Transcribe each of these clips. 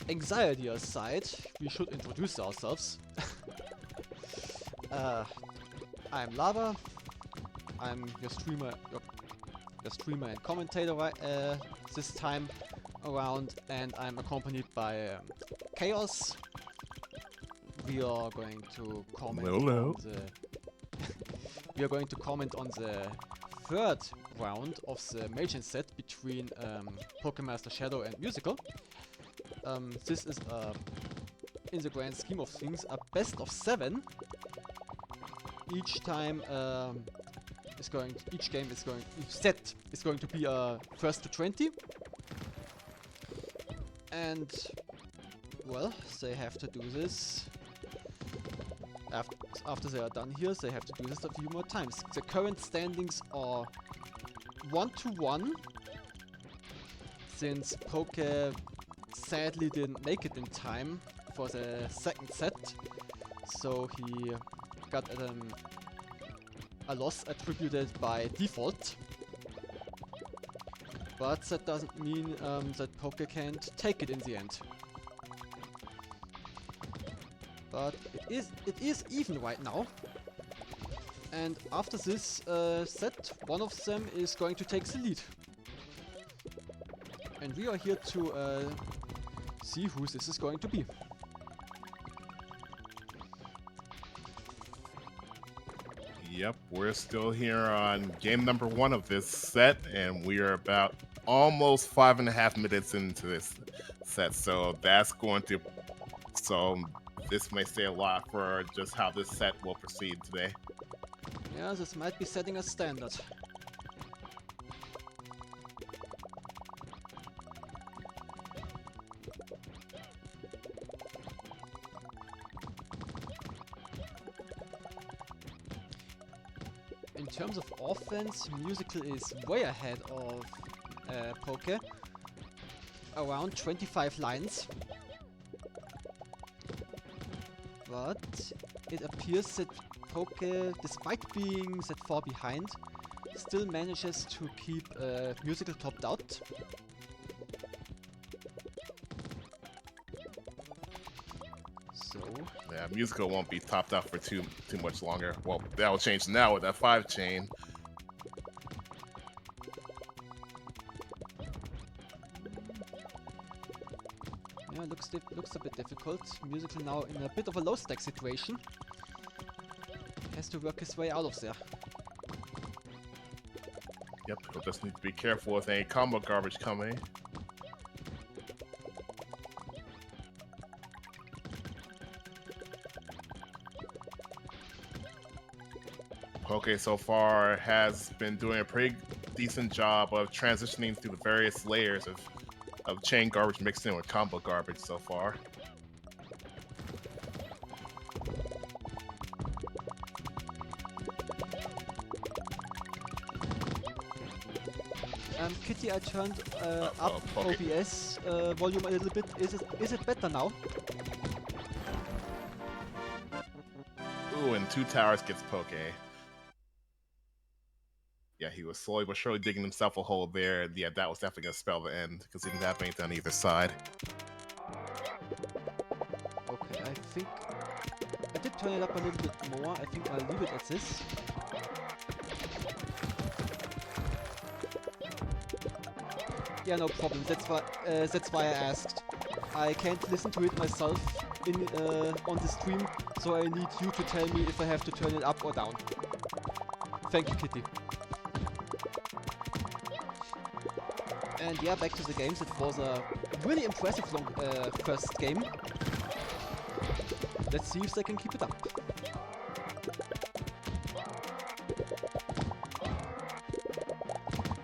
anxiety aside, we should introduce ourselves. I'm Lava. I'm your streamer and commentator this time around, and I'm accompanied by Chaos. We are going to comment on the we are going to comment on the third round of the Meijin set between PokéMasterShadow and Musichael. This is in the grand scheme of things a best of 7. Each time each set is going to be a first to 20, and well, they have to do this. After they are done here, they have to do this a few more times. The current standings are 1-1, since Poke sadly didn't make it in time for the second set, so he got a loss attributed by default. But that doesn't mean that Poke can't take it in the end. But it is even right now. And after this set, one of them is going to take the lead. And we are here to see who this is going to be. Yep, we're still here on game number 1 of this set, and we are about almost 5.5 minutes into this set, so this may say a lot for just how this set will proceed today. Yeah, this might be setting a standard. In terms of offense, Musichael is way ahead of Poke. Around 25 lines. But it appears that Poke, despite being that far behind, still manages to keep Musichael topped out. So yeah, Musichael won't be topped out for too much longer. Well, that will change now with that 5 chain. yeah, looks a bit difficult. Musichael now in a bit of a low stack situation. Has to work his way out of there. Yep, he'll just need to be careful with any combo garbage coming. Poke so far has been doing a pretty decent job of transitioning through the various layers of chain garbage mixed in with combo garbage so far. Kitty, I turned up OBS volume a little bit. Is it better now? Ooh, and 2 towers gets Poke. Yeah, he was slowly but surely digging himself a hole there. Yeah, that was definitely going to spell the end, because he didn't have anything on either side. Okay, I think I did turn it up a little bit more. I think I'll leave it at this. Yeah, no problem. That's why I asked. I can't listen to it myself on the stream, so I need you to tell me if I have to turn it up or down. Thank you, Kitty. And yeah, back to the games. It was a really impressive first game. Let's see if they can keep it up.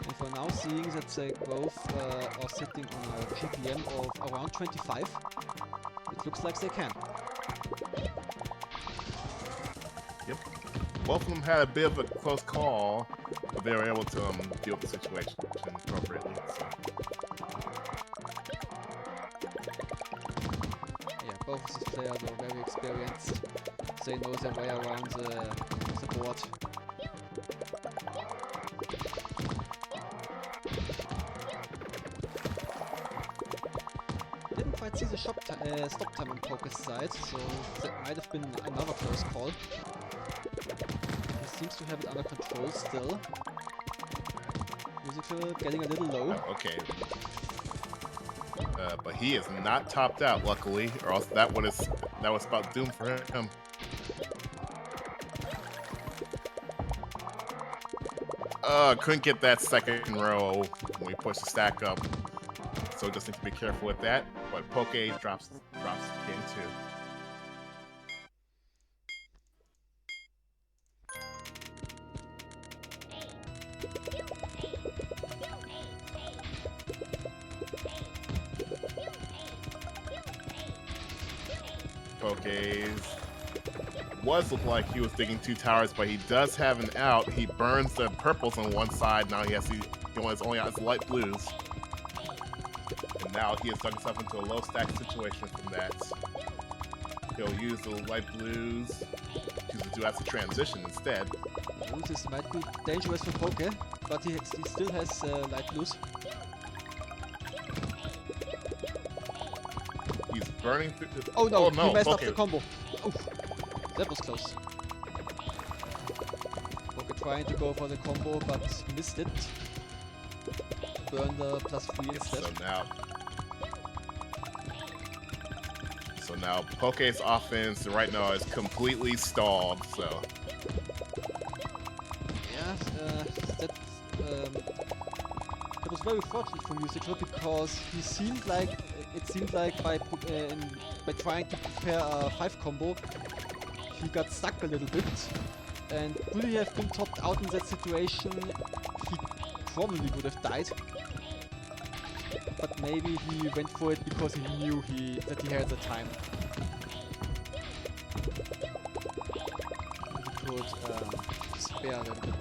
And for now, seeing that they both are sitting on a GPM of around 25, it looks like they can. Yep. Both of them had a bit of a close call, but they were able to deal with the situation appropriately. So. Yeah, both of these players are very experienced. They know their way around the board. Didn't quite see the stop time on Poke's side, so that might have been another close call. He seems to have it under control still. Musichael getting a little low. Oh, okay. But he is not topped out, luckily, or else that was about doom for him. Couldn't get that second row when we pushed the stack up, so just need to be careful with that. But Poke drops game 2. Poke's was look like he was digging 2 towers, but he does have an out. He burns the purples on one side. Now he only has light blues. And now he has dug himself into a low stack situation from that. He'll use the light blues to do as a transition instead. Ooh, this might be dangerous for Poke, but he still has light blues. He's burning through the... Oh no, he messed up Poke. the combo. Oof. That was close. Poke trying to go for the combo, but missed it. Burn the +3 instead. So now Poke's offense right now is completely stalled, so... Yeah, that was very fortunate for Musichael because it seemed like by trying to prepare a 5 combo, he got stuck a little bit, and would he have been topped out in that situation, he probably would have died. But maybe he went for it because he knew that he had the time. He could spare a little bit.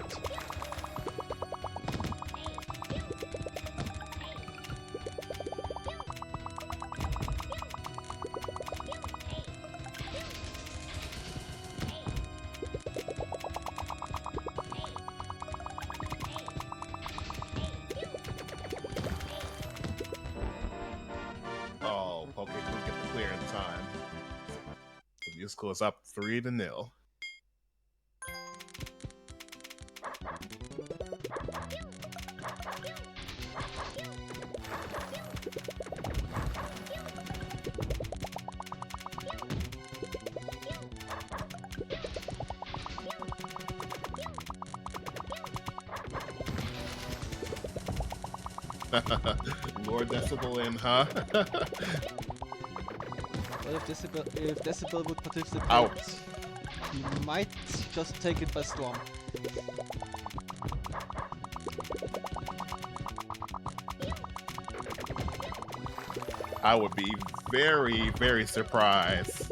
Musichael is up 3-0. Lord Decibel in, huh? Well, if Decibel would participate, he might just take it by storm. I would be very, very surprised,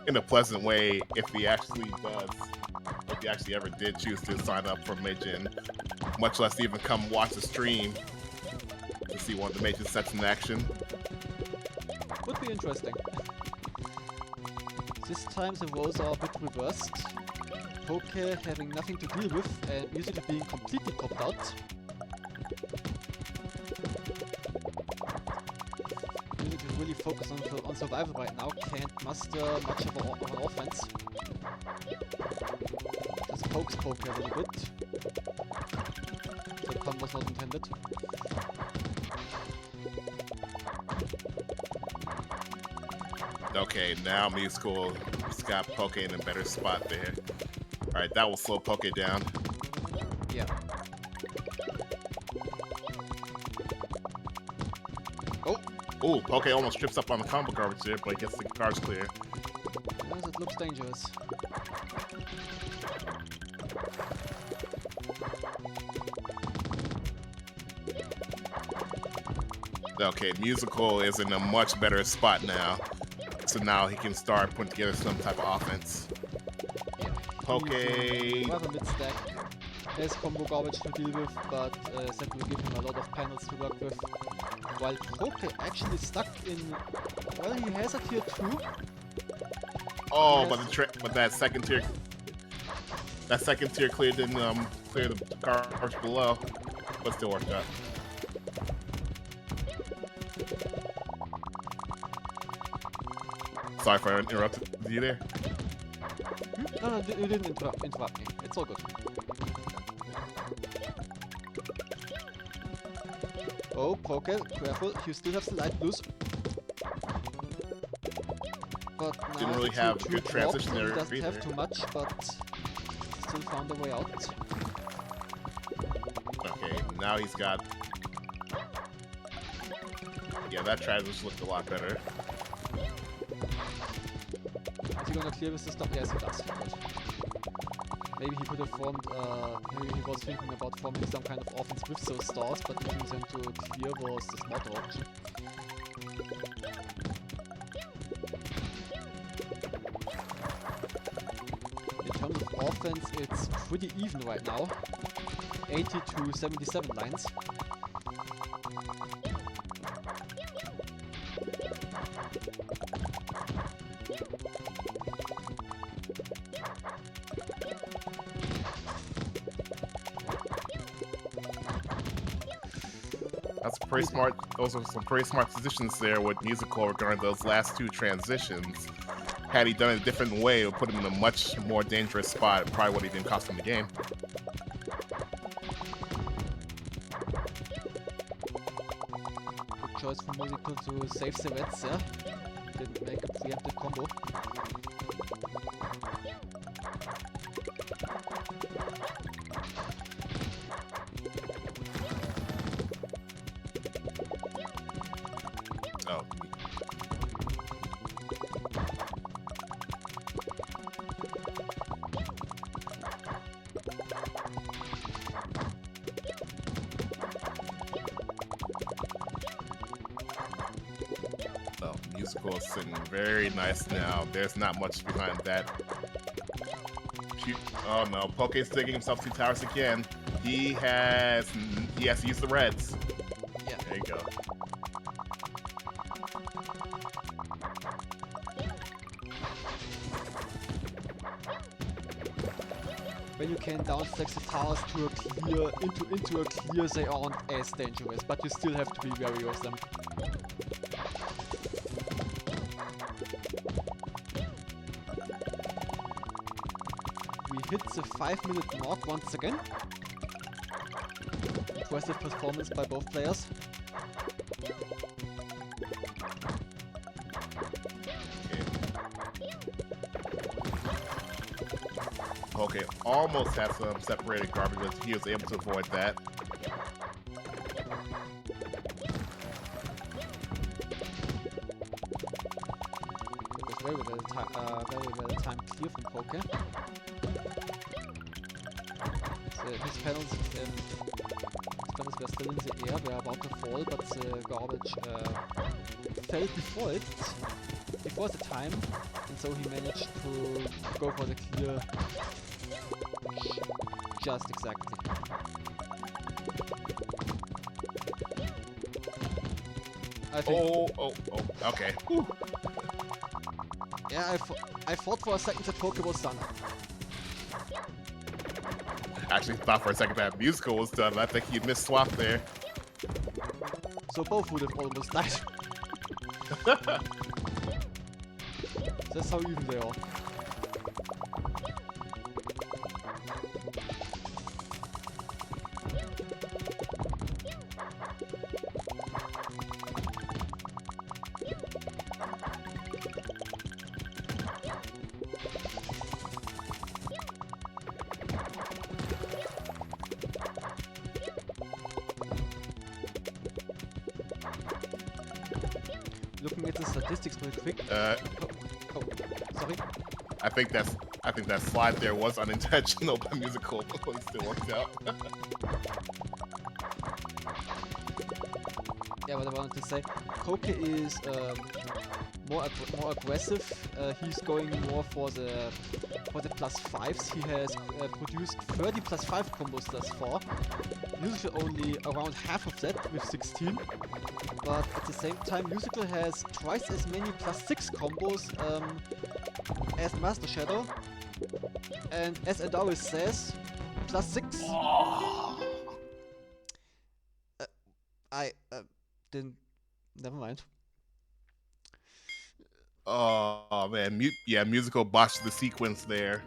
in a pleasant way, if he actually ever did choose to sign up for Meijin, much less even come watch the stream to see one of the Meijin sets in action. Would be interesting. This time the roles are a bit reversed. Poke having nothing to deal with and Musichael being completely topped out. Musichael really focused on survival right now, can't muster much of an offense. Just pokes Poke a little bit. The pun was not intended. Okay, now Musichael's got Poke in a better spot there. Alright, that will slow Poke down. Yeah. Oh, Poke almost trips up on the combo garbage there, but he gets the cards clear. Yes, it looks dangerous. Okay, Musichael is in a much better spot now. So now he can start putting together some type of offense. Yeah. Poke. Rather mid-stack. There's combo garbage to deal with, but that will give him a lot of panels to work with. While Poke actually stuck in... Well, he has a tier 2. Oh, but that second tier... That second tier didn't clear the garbage below, but still worked out. Sorry for interrupting you there. No, you didn't interrupt me. It's all good. Oh, Poké, careful. You still have the light blues. But now Didn't really have good transition there doesn't either. have too much, but still found a way out. Okay, now he's got... Yeah, that transition looked a lot better. Is he gonna clear with the stop? Yes, he does. Good. Maybe he could have formed, maybe he was thinking about forming some kind of offense with those stars, but using them to clear was the smarter option. In terms of offense, it's pretty even right now. 80 to 77 lines. That's pretty smart. Those are some pretty smart decisions there with Musichael regarding those last two transitions. Had he done it a different way, it would put him in a much more dangerous spot. It probably would have even cost him the game. Good choice for Musichael to save the reds, yeah? Didn't make a preemptive combo. Oh. Oh, Musichael is sitting very nice now. There's not much behind that. Oh no, Poké's digging himself 2 towers again. He has to use the reds. Yeah. There you go. When you can downflex the towers to a clear, into a clear, they aren't as dangerous, but you still have to be wary of them. We hit the 5-minute mark once again. Impressive performance by both players. Okay, almost had some separated garbage, but he was able to avoid that. It was very well timed clear from Poké. His panels were still in the air, were about to fall, but the garbage fell before the time, and so he managed to go for the clear just exactly. I think. Okay. Whew. Yeah, I thought for a second that Poké was done. Actually thought for a second that Musichael was done. I think he missed swap there. So both would have almost died. That's how even they are. Looking at the statistics real quick. Sorry. I think that slide there was unintentional by Musichael, but it still worked out. Yeah, what I wanted to say, Poké is more aggressive. He's going more for the +5s. He has produced 30 +5 combos thus far. Musichael only around half of that with 16. But at the same time, Musichael has twice as many +6 combos as MasterShadow. And as Adoris says, +6. Oh. I didn't. Never mind. Oh man, yeah, Musical botched the sequence there.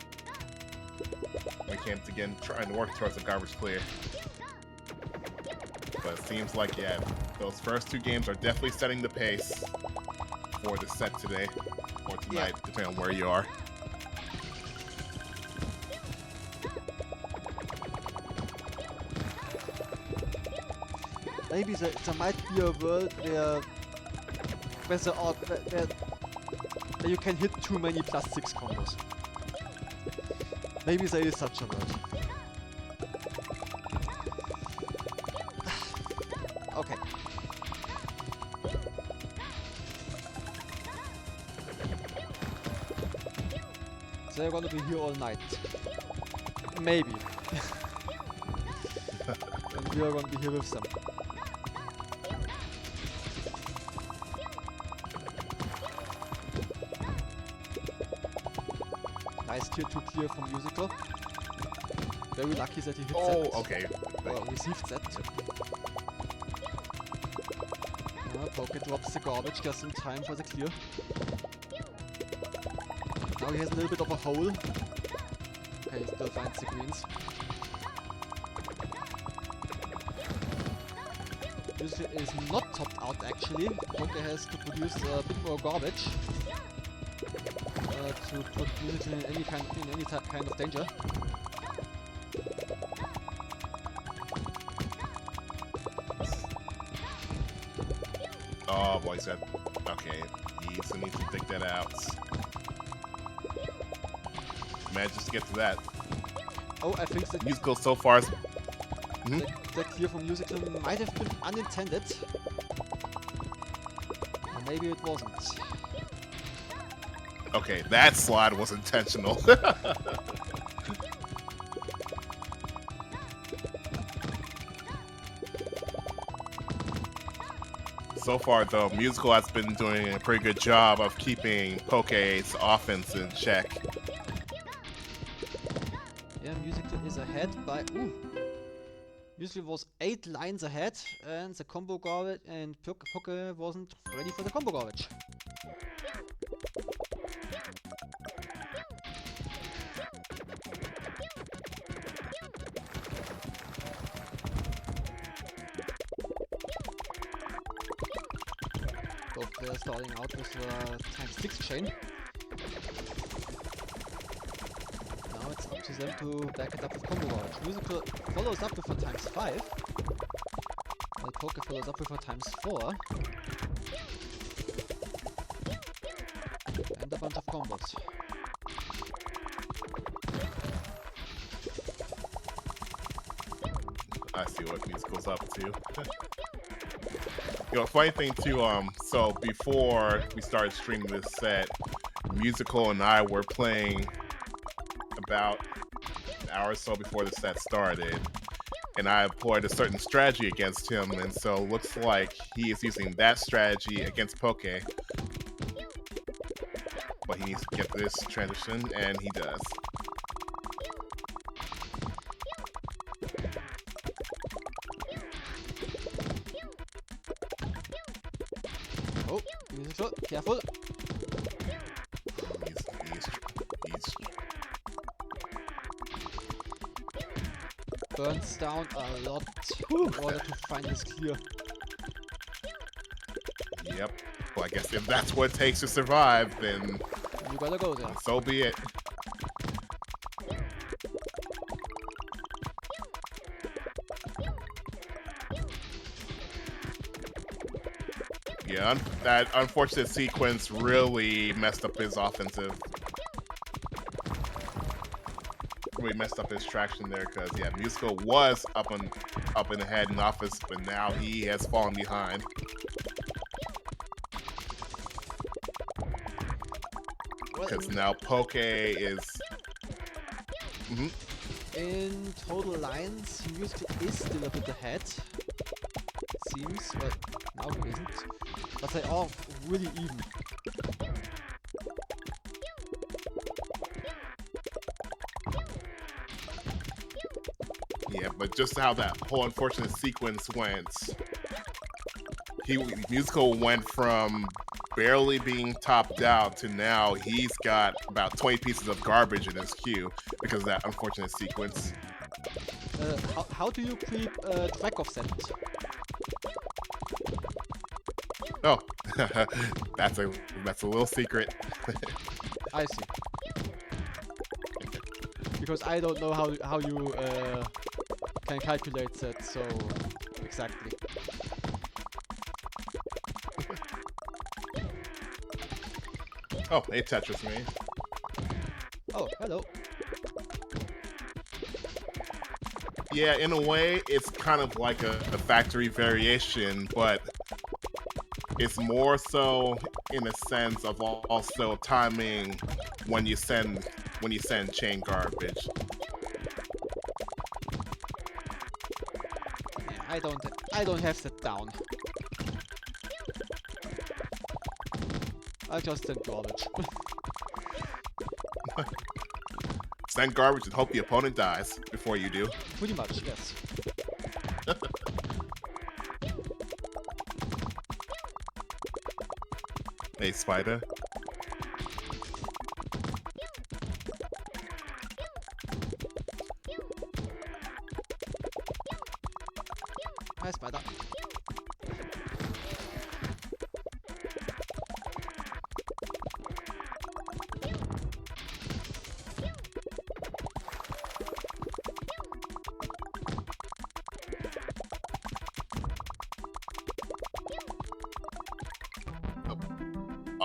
We came again trying to work towards a garbage clear. But it seems like, yeah, those first two games are definitely setting the pace for the set today or tonight, depending on where you are. Maybe there might be a world where you can hit too many +6 combos. Maybe there is such a world. Okay. They're gonna be here all night. Maybe. And we are gonna be here with them. Nice tier 2 clear from Musical. Very lucky that he hit that. Oh, okay. Or received that. Poké drops the garbage just in time for the clear. Now he has a little bit of a hole. Okay, he still finds the greens. This is not topped out actually. Poké has to produce a bit more garbage to put Musical in any kind of danger. Oh boy, said okay. He's gonna need to dig that out. Manages to get to that. Oh, I think the Musical so far is. The clear from Musical might have been unintended. Or maybe it wasn't. Okay, that slide was intentional. So far, though, Musical has been doing a pretty good job of keeping Poké's offense in check. Yeah, Musical is ahead by... Ooh! Musical was 8 lines ahead, and the combo garbage, and Poké wasn't ready for the combo garbage. Both players starting out with ×6 chain. Now it's up to them to back it up with combo garbage. Musical follows up with a ×5. While Poké follows up with a ×4. And a bunch of combos. I see what Musical's up to. You know, funny thing too, so before we started streaming this set, Musical and I were playing about an hour or so before the set started, and I employed a certain strategy against him, and so it looks like he is using that strategy against Poké. But he needs to get this transition, and he does. Oh, Musical, careful! He's Burns down a lot in order to find this clear. Yep. Well, I guess if that's what it takes to survive, then You gotta go there. so be it. Yeah, that unfortunate sequence really messed up his offensive. Really messed up his traction there, because yeah, Musical was up in the head in offense, but now he has fallen behind. Because now Poké is. In total lines, Musical is still a bit ahead. It seems, but now he isn't. But they are really even. Yeah, but just how that whole unfortunate sequence went. Musical went from barely being topped out to now he's got about 20 pieces of garbage in his queue because of that unfortunate sequence. How do you keep track of that? Oh, that's a little secret. I see. Because I don't know how you can calculate that so exactly. Oh, hey Tetris me. Oh, hello. Yeah, in a way, it's kind of like a factory variation, but it's more so in a sense of also timing when you send chain garbage. Yeah, I don't have that down. I just send garbage. Send garbage and hope the opponent dies before you do. Pretty much, yes. Hey, Spider. Hi, Spider.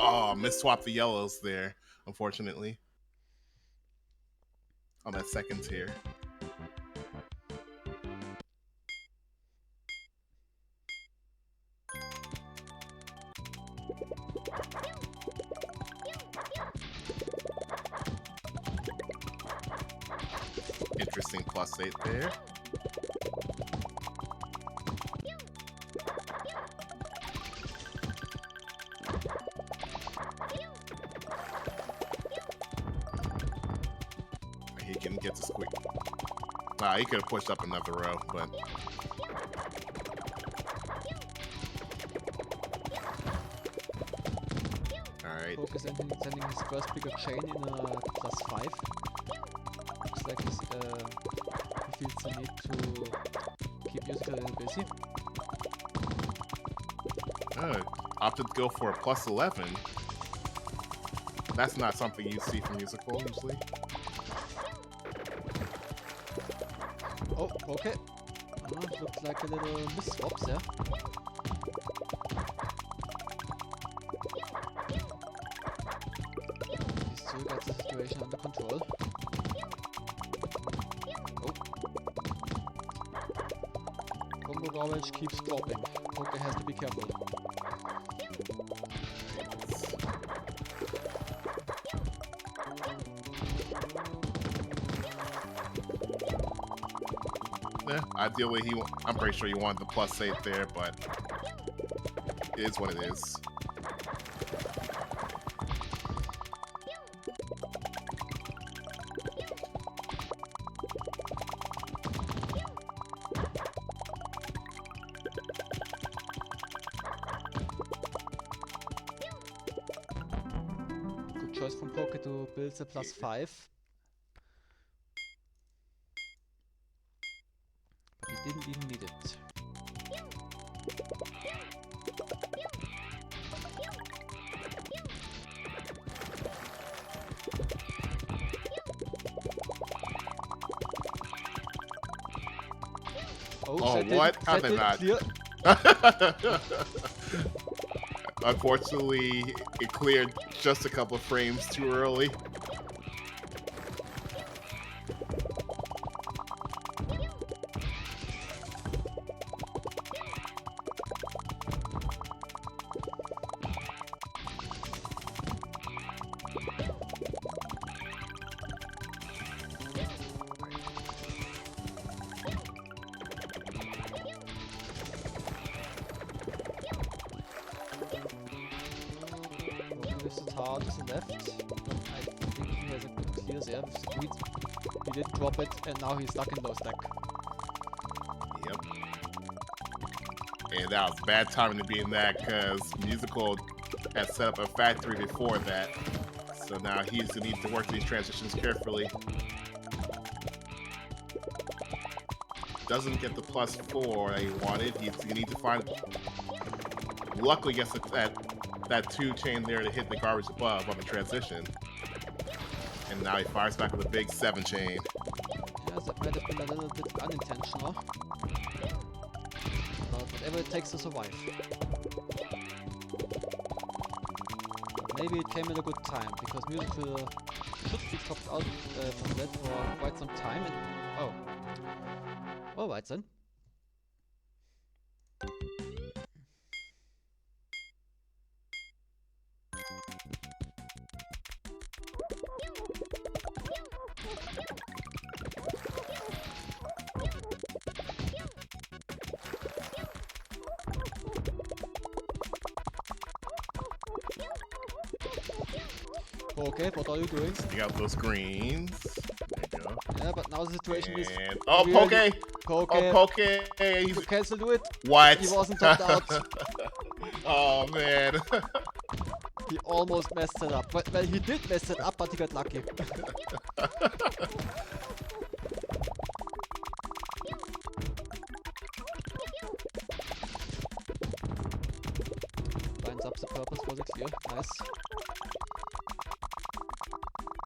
Oh, misswap the yellows there, unfortunately. On that second tier. Interesting +8 there. He can get the squeak. Wow, he could have pushed up another row, but alright. Focus sending his first bigger chain in a +5. Looks like he feels the need to keep Musichael a little busy. Opted to go for a +11. That's not something you see from Musichael usually. Oh, okay. Looks like a little misswaps there. He still got the situation under control. Oh. Combo garbage keeps dropping. Poké has to be careful. Yeah, ideally, I'm pretty sure you wanted the +8 there, but it is what it is. Good choice from Poké to build the +5. But he didn't even need it. Oh, what? How did that? Unfortunately, it cleared just a couple of frames too early. This is hard to the left. I think he has a good clear there with the greed. He did drop it and now he's stuck in low stack. Yep. And that was bad timing to be in that because Musichael had set up a factory before that. So now he's gonna need to work these transitions carefully. Doesn't get the +4 that he wanted. He's gonna need to find. Luckily, gets that 2 chain there to hit the garbage above on the transition. And now he fires back with a big 7 chain. Yeah, that might have been a little bit unintentional. But whatever it takes to survive. Maybe it came at a good time, because Musichael should be topped out from that for quite some time. And oh. Alright then. Okay, what are you doing? You got those greens. There you go. Yeah, but now the situation is. Oh, really Poke! Oh, Poke! He's You cancel do it. what? He wasn't topped out. Oh man. He almost messed it up. Well, he did mess it up, but he got lucky. Lines up the purpose for the clear. Nice.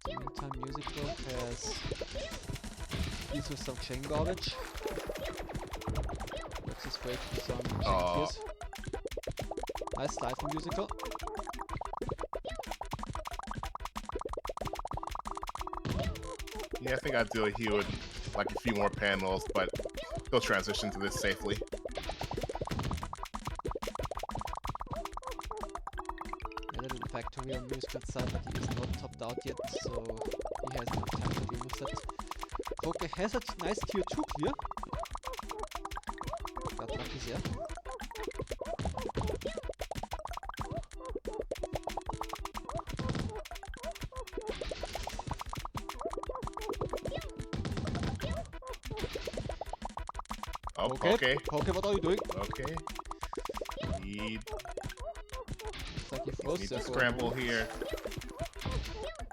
In the meantime, Musichael has deals with some chain garbage. Let's just wait for some chain clears. Nice slide from Musichael. Yeah, I think ideally he would like a few more panels, but he'll transition to this safely. A little factory on Musichael's side, but he is not topped out yet, so he has enough time to deal with that. Poke has a nice tier 2 clear. Got lucky there. Oh, Okay. Poke, what are you doing? Okay. Need Looks like he froze to there for a scramble moment. here.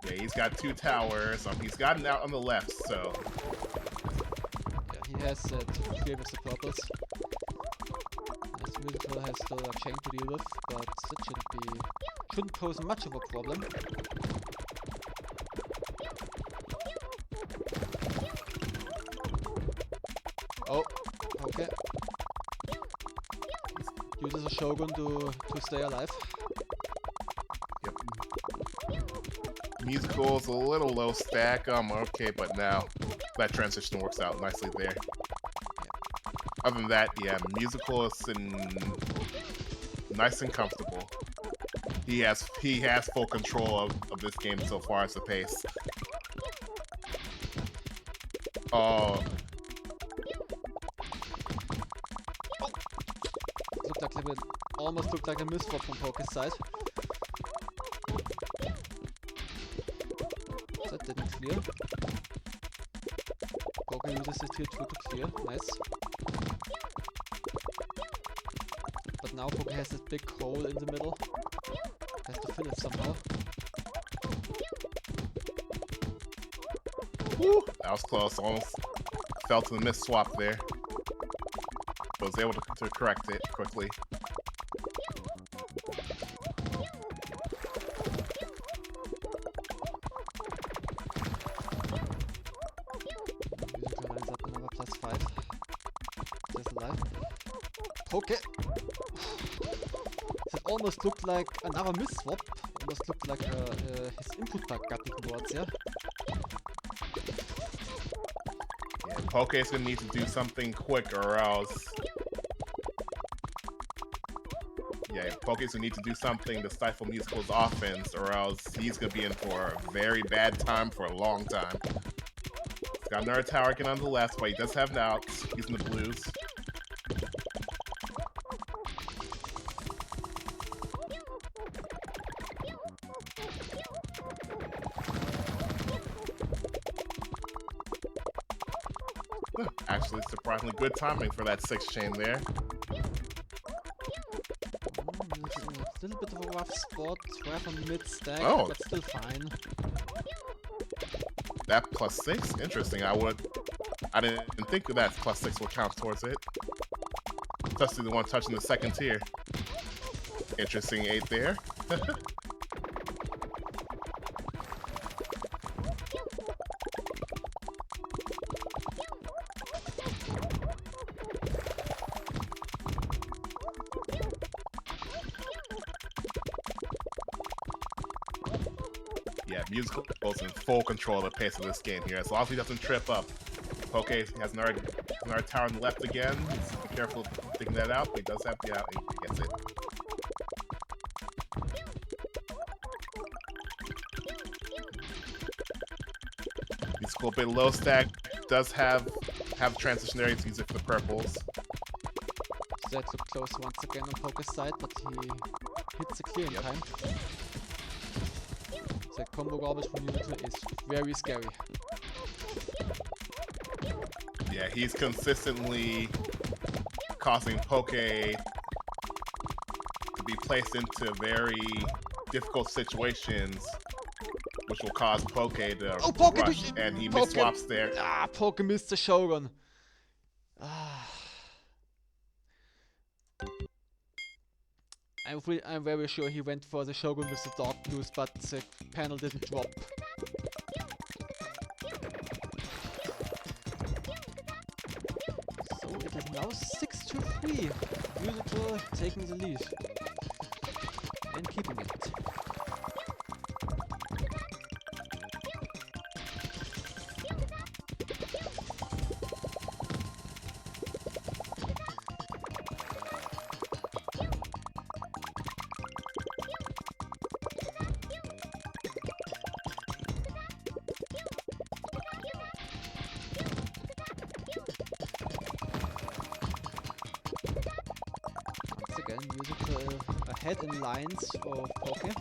Yeah, he's got 2 towers. He's gotten out on the left, so Yeah, he has to clear with the purples. This Musichael has still a chain to deal with, but that shouldn't pose much of a problem. Oh, okay. Uses a Shogun to stay alive. Musical's a little low stack. Okay, but now that transition works out nicely there. Other than that, yeah, Musical is nice and comfortable. He has full control of this game so far as the pace. Oh. Almost looked like a misstep from Poke's side. That didn't clear. Poke uses his tier 2 to clear. Nice. But now Poke has this big hole in the middle. Has to fill it somehow. Woo! That was close. Almost fell to the miss swap there. But was able to correct it quickly. Musichael lines up another +5. Just alive. Poke! That almost looked like another miss swap. Almost looked like his input bug got ignored, yeah? Poke is gonna need to do something quick or else. Yeah, Poke's gonna need to do something to stifle Musical's offense, or else he's gonna be in for a very bad time for a long time. He's got another tower again on the left, but he does have an out. He's in the blues. Actually, surprisingly good timing for that 6 chain there. a little bit of a rough spot, right on mid-stack, Oh. but still fine. That +6? Interesting. I didn't think that +6 would count towards it. Especially the one touching the second tier. Interesting 8 there. Yeah, Musical's in full control of the pace of this game here. As long as he doesn't trip up. Poke has another tower on the left again. He's be careful taking that out, but he does have to get out and he gets it. Musical a bit low stack. Does have transition there. He's using it for the purples. That looked close once again on Poke's side, but he hits the clear in time. That combo garbage from Musichael is very scary. Yeah, he's consistently causing Poke to be placed into very difficult situations, which will cause Poke to rush, and he misswaps there. Ah, Poke missed the Shogun. Ah. I'm very sure he went for the Shogun with the Dark Blues, but the panel didn't drop. So it is now 6-3. Musichael taking the lead. And keeping it. Again, Musichael ahead in lines for Poke.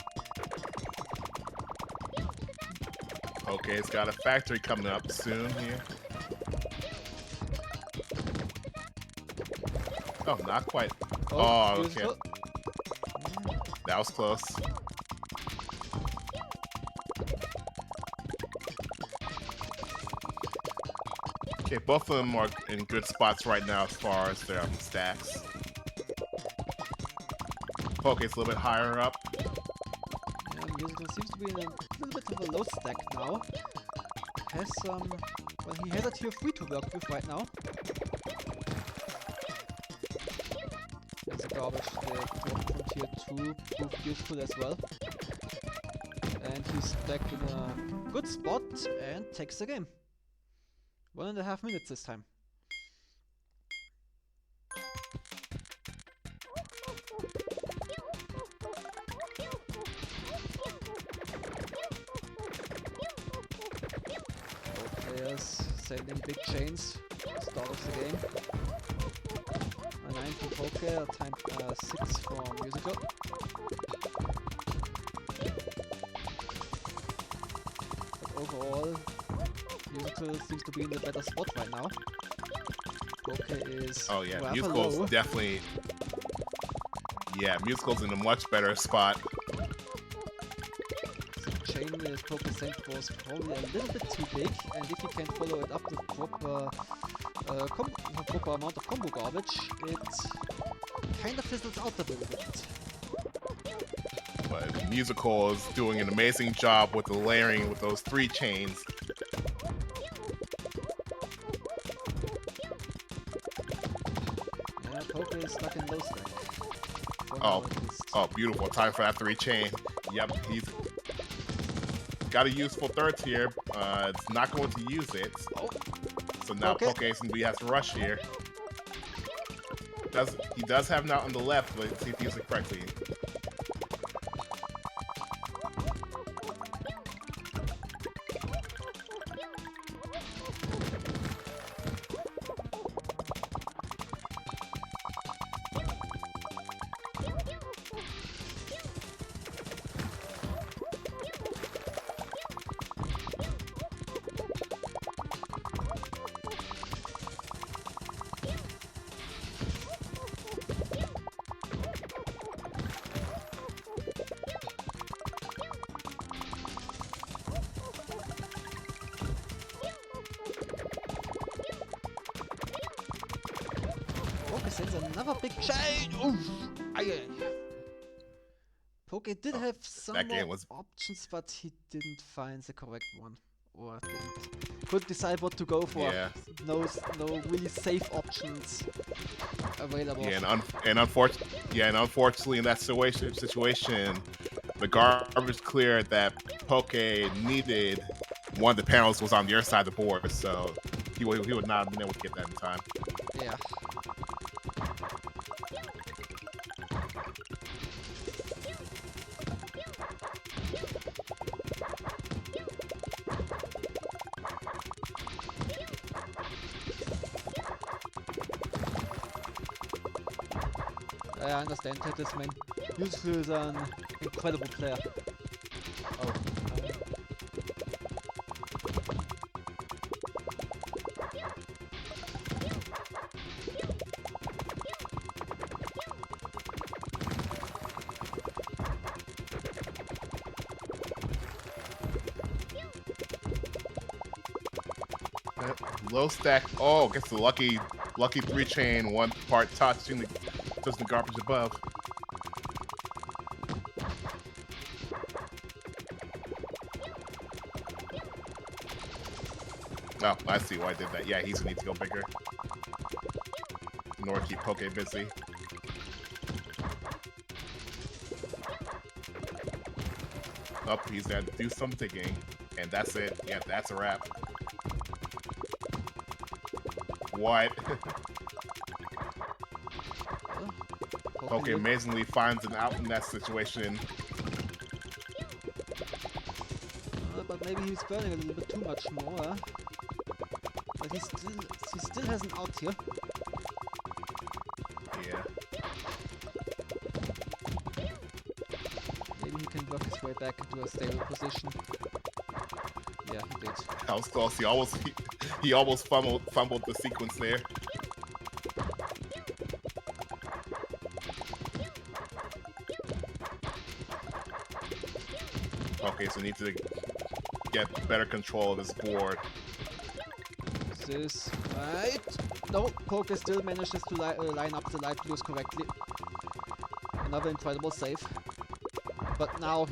Poke's got a factory coming up soon here. Oh, not quite. Oh, okay. That was close. Okay, both of them are in good spots right now as far as their stacks. Poke's a little bit higher up. Yeah, Musichael seems to be in a little bit of a low stack now. Has well, he has a tier 3 to work with right now. There's a garbage that from tier 2 proved useful as well. And he's back in a good spot and takes the game. 1.5 minutes this time. Sending big chains, start of the game. A 9 for Poke, a time 6 for Musichael. But overall, Musichael seems to be in the better spot right now. Poke is oh yeah, rather Musical's low. definitely. Yeah, Musical's in a much better spot. Chain with Poke sent was probably a little bit too big, and if you can follow it up with proper amount of combo garbage, it kind of fizzles out a little bit. But Musichael is doing an amazing job with the layering with those 3 chains. Yeah, Poke is stuck in low stack. Oh, beautiful. Time for that 3 chain. Yep, he's got a useful third tier. It's not going to use it. Oh. So now Poke has to rush here. He does have now on the left, but let's see if he uses it correctly. Another big chain! Oof! Aye. Poké did have some more options, but he didn't find the correct one. Or couldn't decide what to go for. Yeah. No really safe options available. Yeah, and unfortunately in that situation, the garbage clear that Poké needed, one of the panels was on the other side of the board, so he would not have been able to get that in time. Yeah. I understand that this man Musichael is an incredible player. Oh. Low stack. Oh, gets the lucky 3-chain. One part touching the garbage above. Oh, I see why I did that. Yeah, he's gonna need to go bigger. In order to keep Poké busy. Oh, he's gonna do some digging. And that's it. Yeah, that's a wrap. What? Poké amazingly finds an out in that situation. But maybe he's burning a little bit too much more. But he still has an out here. Yeah. Maybe he can work his way back into a stable position. Yeah, he did. That was close. He almost fumbled the sequence there. Okay, so we need to get better control of his board. This right? No, Poké still manages to line up the light blues correctly. Another incredible save. But now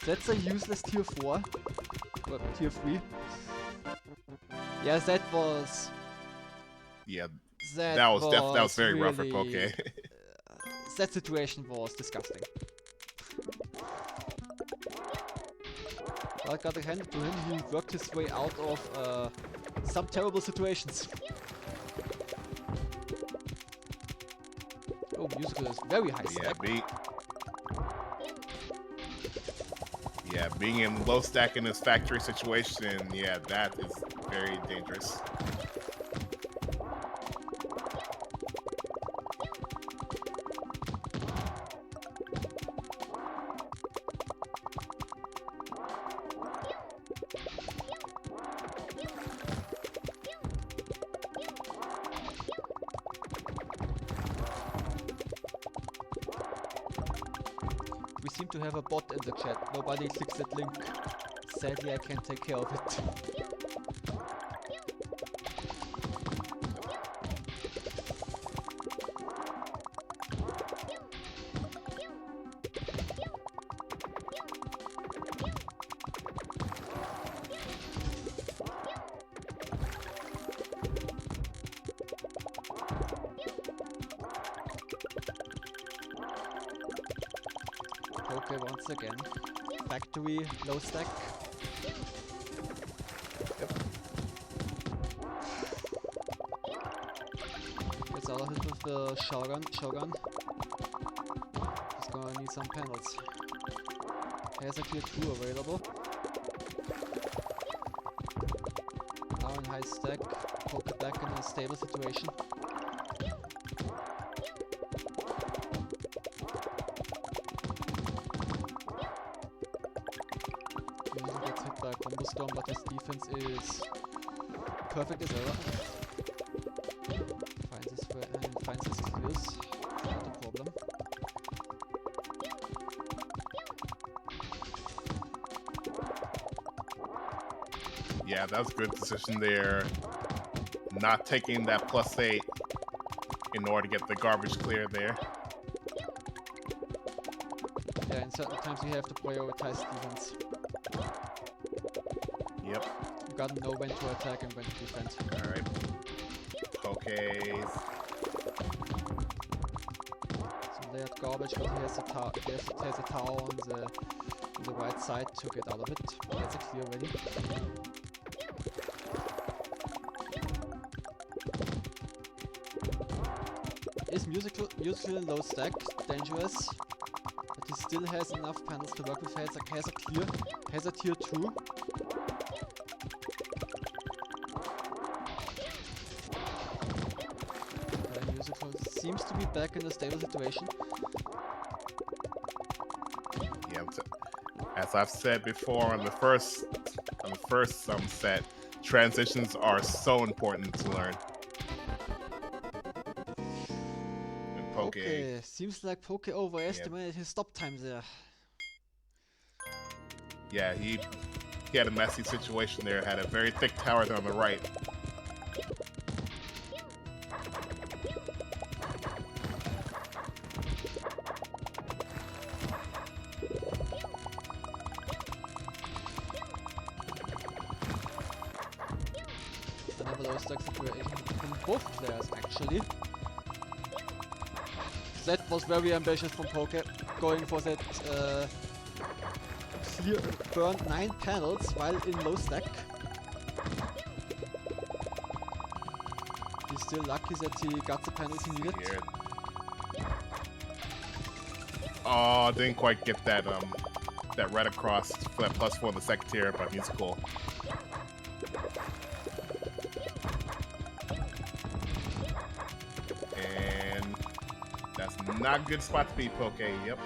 that's a useless tier 4. Or tier 3. Yes, that was... Yeah, that was very really, rough for Poké. That situation was disgusting. I gotta hand it to him, he worked his way out of some terrible situations. Oh, Musichael is very high stack. Being in low stack in this factory situation, yeah, that is very dangerous. We seem to have a bot in the chat. Nobody clicks that link. Sadly, I can't take care of it. Okay, once again. Factory, low stack. Yep. Gets out of it with the Shogun. He's gonna need some panels. Has a tier 2 available. Now in high stack. Poké back in a stable situation. By a combo storm, but his defense is perfect as ever. Finds his skills, not a problem. Yeah, that was a good decision there. Not taking that +8 in order to get the garbage clear there. Yeah, in certain times you have to prioritize defense. Yep. You gotta know when to attack and when to defend. Alright. Pokés. So they had garbage, but he has a tower on the right side to get out of it. That's a clear already. Is Musichael low stack dangerous? But he still has enough panels to work with. Has a tier 2. Musichael seems to be back in a stable situation. Yeah, as I've said before on the first set, transitions are so important to learn. Okay, seems like Poké overestimated his stop time there. Yeah, he had a messy situation there. Had a very thick tower there on the right. Another low stack situation from both players actually. That was very ambitious from Poké, going for that clear burn 9 panels while in low stack. He's still lucky that he got the panels he needed. Here. Oh, didn't quite get that that red across for that +4 in the second tier by Musichael. Not a good spot to be, Poké. Yep,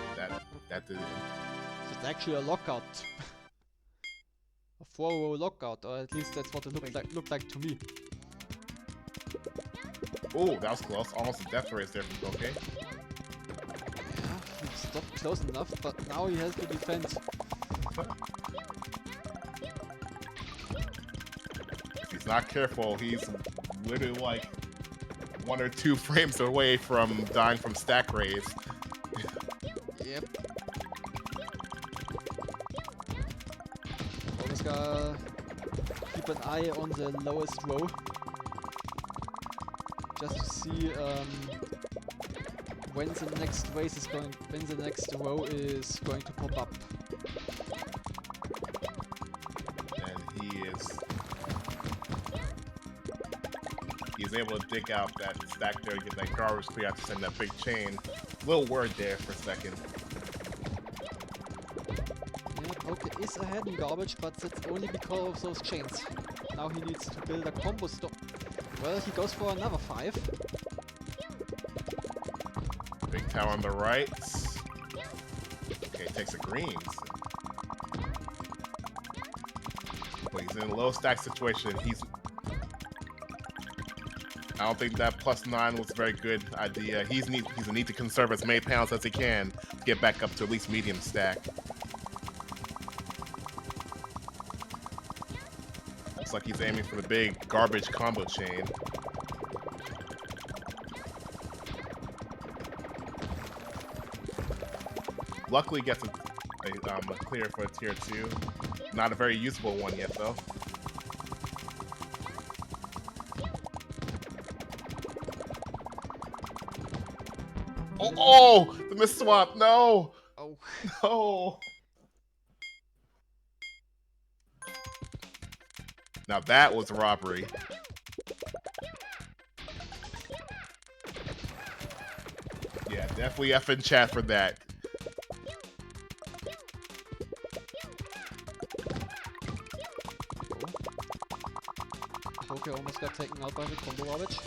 that did it. So it's actually a lockout. A 4-row lockout, or at least that's what it looked like to me. Oh, that was close. Almost a death race there from Poké. Yeah, he stopped close enough, but now he has to defend. If he's not careful, he's literally like 1 or 2 frames away from dying from stack raise. Yep. Always gotta keep an eye on the lowest row. Just to see when the next row is going to pop up. He's able to dig out that stack there, get that garbage clear out to send that big chain. Little word there for a second. Yeah, Poké is ahead in garbage, but that's only because of those chains. Now he needs to build a combo stop. Well, he goes for another 5. Big tower on the right. Okay, takes the greens. But he's in a low stack situation. I don't think that +9 was a very good idea. He's a need to conserve as many panels as he can to get back up to at least medium stack. Looks like he's aiming for the big garbage combo chain. Luckily gets a clear for a tier 2. Not a very usable one yet though. Oh, the miss swap, no! Oh. No! Now that was robbery. Yeah, definitely F in chat for that. Poké almost got taken out by the combo garbage.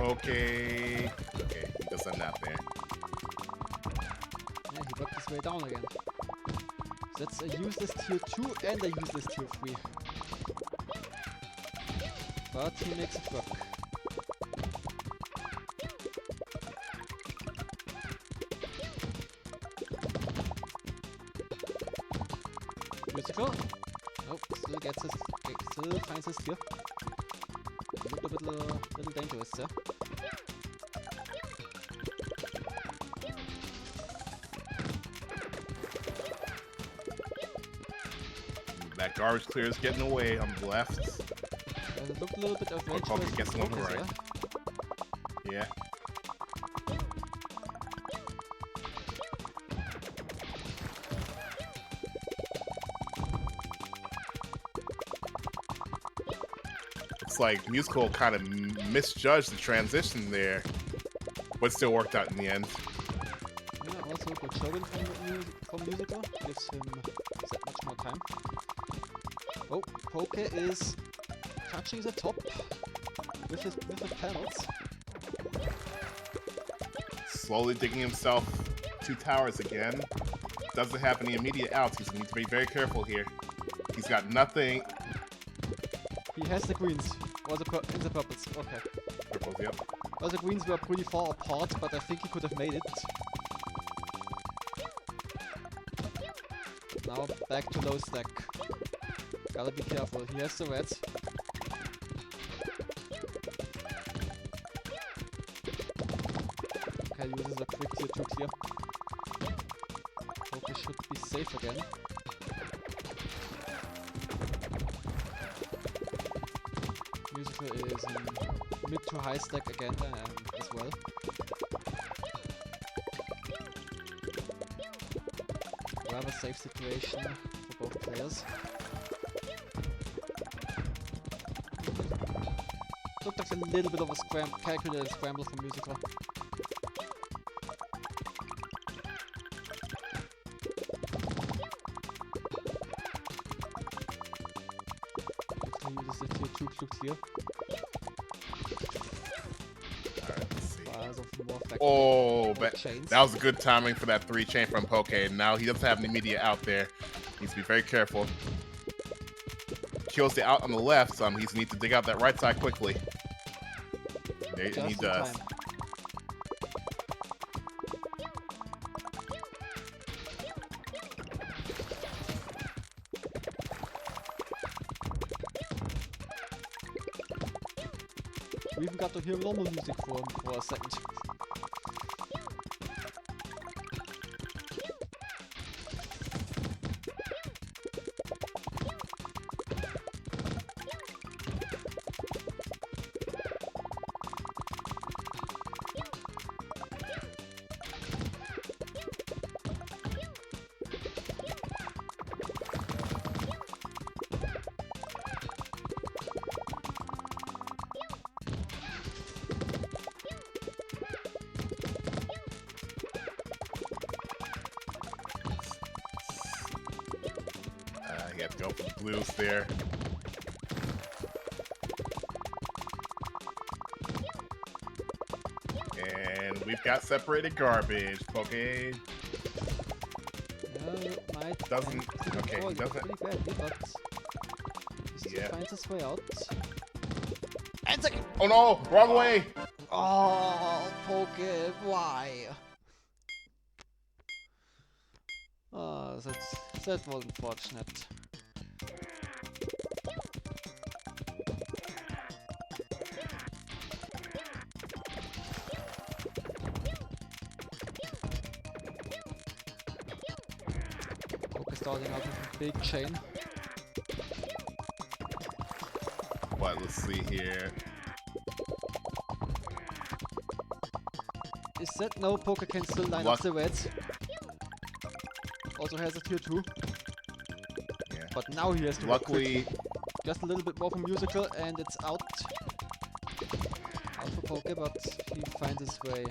Okay, he does send that there. Yeah, he worked his way down again. So that's a useless tier 2 and a useless tier 3. But he makes it work. Musichael? Nope, still gets his, still finds his tier. Looked a little dangerous there. That garbage clear is getting away on the left. It looked a little bit adventurous. Poké gets one on the focus, right. Yeah. Looks like Musichael kind of misjudged the transition there, but still worked out in the end. Yeah, also good showing from Musichael. Gives him that much more time. Oh, Poké is touching the top with his panels. Slowly digging himself 2 towers again. Doesn't have any immediate outs. He's going to need to be very careful here. He's got nothing. He has the greens. Or the in the purples. Okay. Purples, yep. Well, the greens were pretty far apart, but I think he could have made it. Now back to low stack. Gotta be careful. He has the reds. Okay, uses a quick tier 2 clear. Hope he should be safe again. Musichael is in mid to high stack again as well. Rather safe situation for both players. Looked like a little bit of a calculated scramble from Musichael. He uses the tier 2 clue clear. Alright, let's see. Oh, but that was good timing for that 3 chain from Poké. Now he doesn't have an immediate out there. Needs to be very careful. Kills the out on the left, so he needs to dig out that right side quickly. And he does. We even got to hear normal music for a second. He had to go for the blues there. And we've got separated garbage. Poké doesn't. Okay, he doesn't. Pretty badly, but he still finds his way out. And second. Oh no! Wrong way! Oh, Poké, why? Oh, that was unfortunate. Poké starting out with a big chain. But let's see here. Is that no? Poké can still line up the reds. Also has a tier 2. Yeah. But now he has to luckily just a little bit more from Musichael and it's out. Out for Poké, but he finds his way.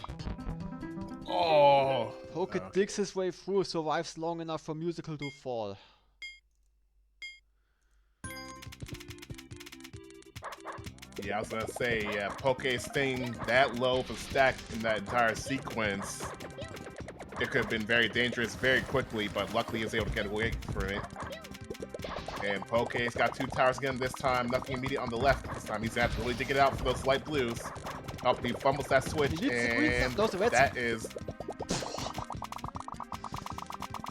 Oh! Poké digs his way through, survives long enough for Musichael to fall. Yeah, I was gonna say, yeah, Poke staying that low for stack in that entire sequence, it could have been very dangerous very quickly, but luckily he was able to get away from it. And Poke's got 2 towers again this time, nothing immediate on the left this time. He's gonna have to really dig it out for those light blues. Oh, he fumbles that switch, He needs the green and stuff. No, the reds. that is...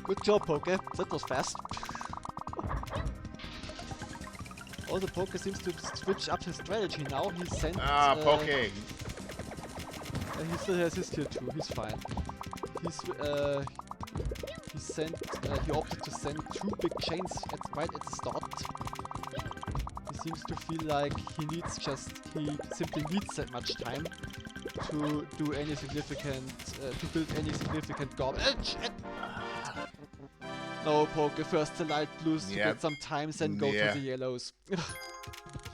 Good job, Poke. That was fast. Also, Poke seems to switch up his strategy now. He sent. Poke! He still has his tier 2. He's fine. He opted to send 2 big chains right at the start. He seems to feel like he simply needs that much time to do any significant, to build any significant garbage. No, Poke, first the light blues to get some time, then go to the yellows.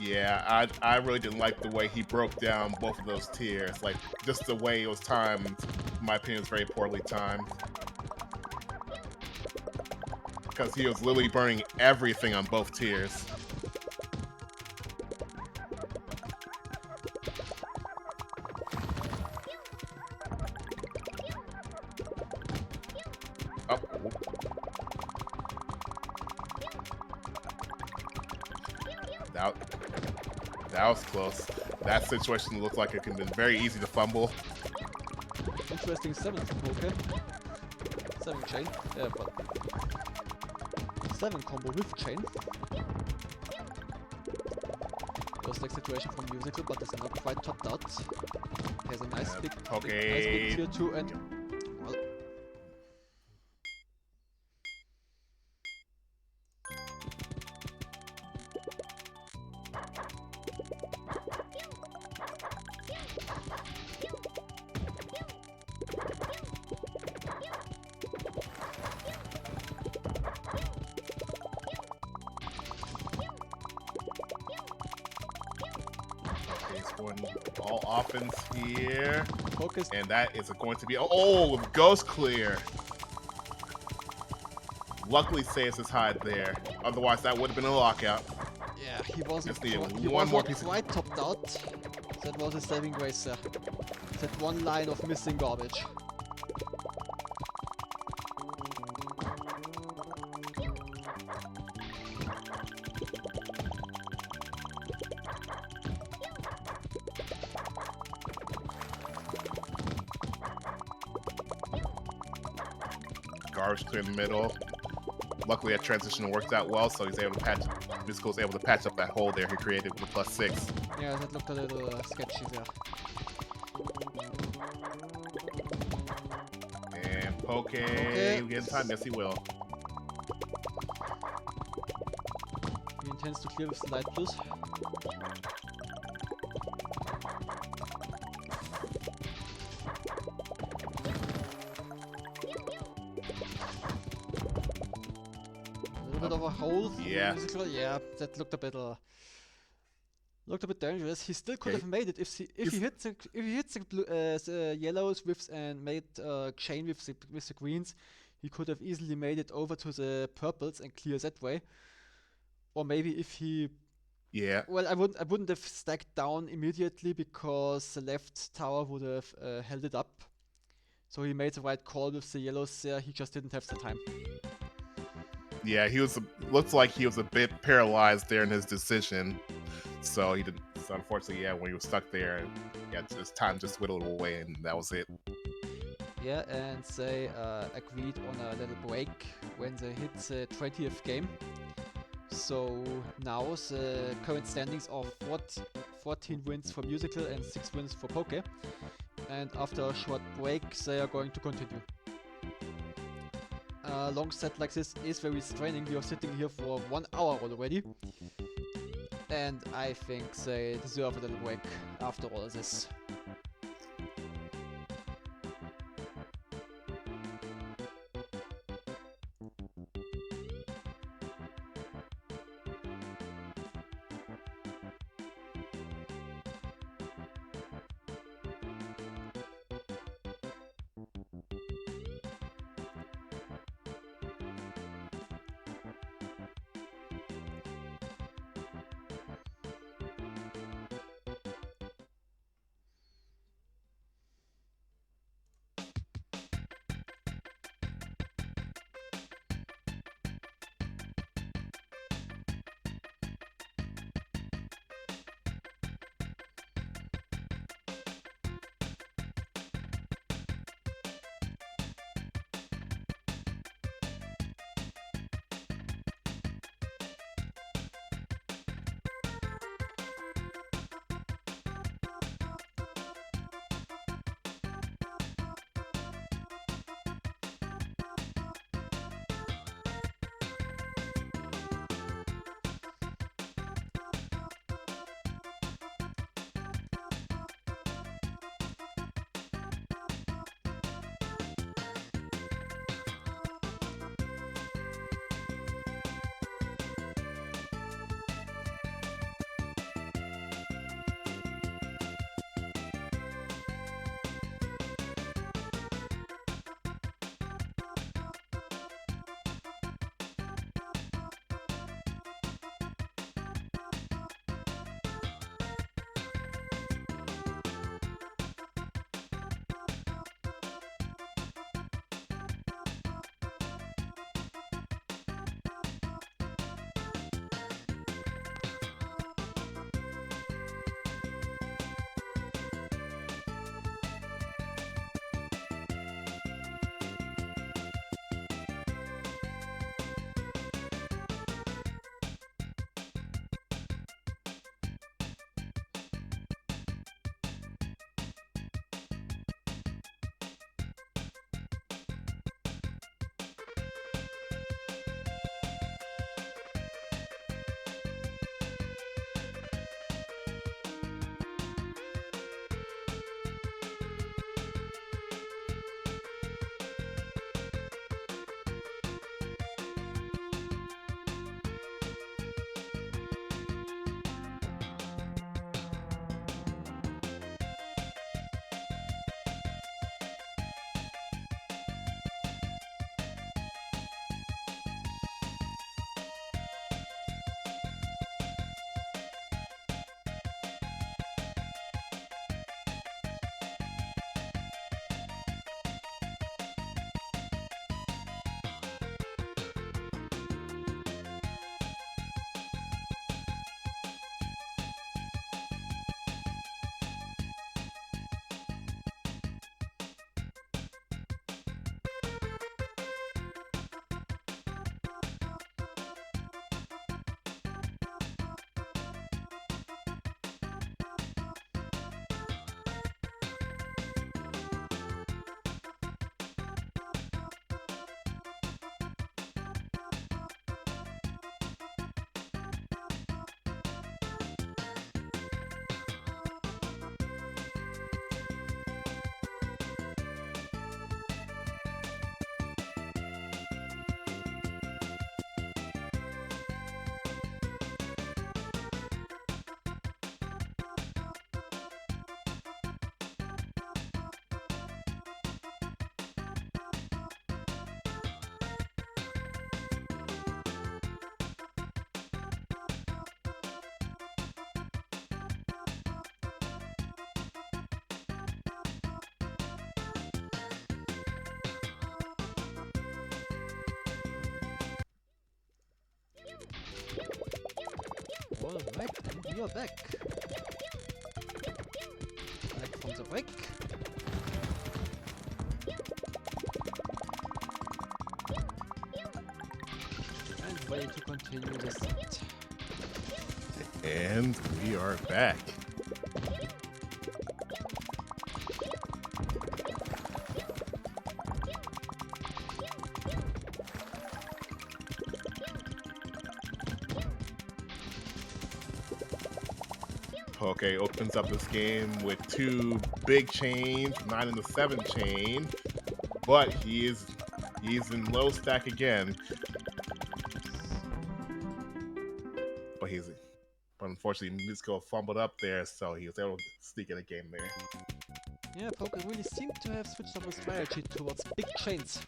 Yeah, I really didn't like the way he broke down both of those tiers. Like, just the way it was timed, in my opinion, was very poorly timed. Because he was literally burning everything on both tiers. Oh. That was close. That situation looked like it could have been very easy to fumble. Interesting 7 from Poke. 7 chain. Yeah, but 7 combo with chain. Just like situation from Musichael, but it's not quite topped out. He has a nice big tier 2 and well, going all offense here. Focus. And that is going to be... Oh, ghost clear. Luckily, Sayus is hide there. Otherwise, that would have been a lockout. Yeah, he wasn't quite topped out. That was a saving grace there. That one line of missing garbage. Garbage clear in the middle. Luckily, that transition worked out well, so he's able to patch. Musichael was able to patch up that hole there he created with the +6. Yeah, that looked a little sketchy there. And Poke, we get time. Yes, he will. He intends to clear with the light blues. Bit of a hole. Yeah. Yeah, that looked a bit dangerous. He still could have made it if he hits the yellows with and made chain with the greens. He could have easily made it over to the purples and clear that way. Or maybe if he... Yeah. Well, I wouldn't have stacked down immediately because the left tower would have held it up. So he made the right call with the yellows there. He just didn't have the time. Yeah, looks like he was a bit paralyzed there in his decision. So he didn't. So unfortunately, yeah, when he was stuck there, yeah, his time just whittled away, and that was it. Yeah, and they agreed on a little break when they hit the 20th game. So now the current standings are 14 wins for Musichael and 6 wins for Poke. And after a short break, they are going to continue. A long set like this is very straining. We are sitting here for 1 hour already. And I think they deserve a little break after all of this. Alright, and we are back. Back from the break. And ready to continue the set. And we are back. Okay, opens up this game with 2 big chains, 9 and the 7 chain, but he's in low stack again. But unfortunately, Musichael fumbled up there, so he was able to sneak in a game there. Yeah, Poké really seemed to have switched up his strategy towards big chains.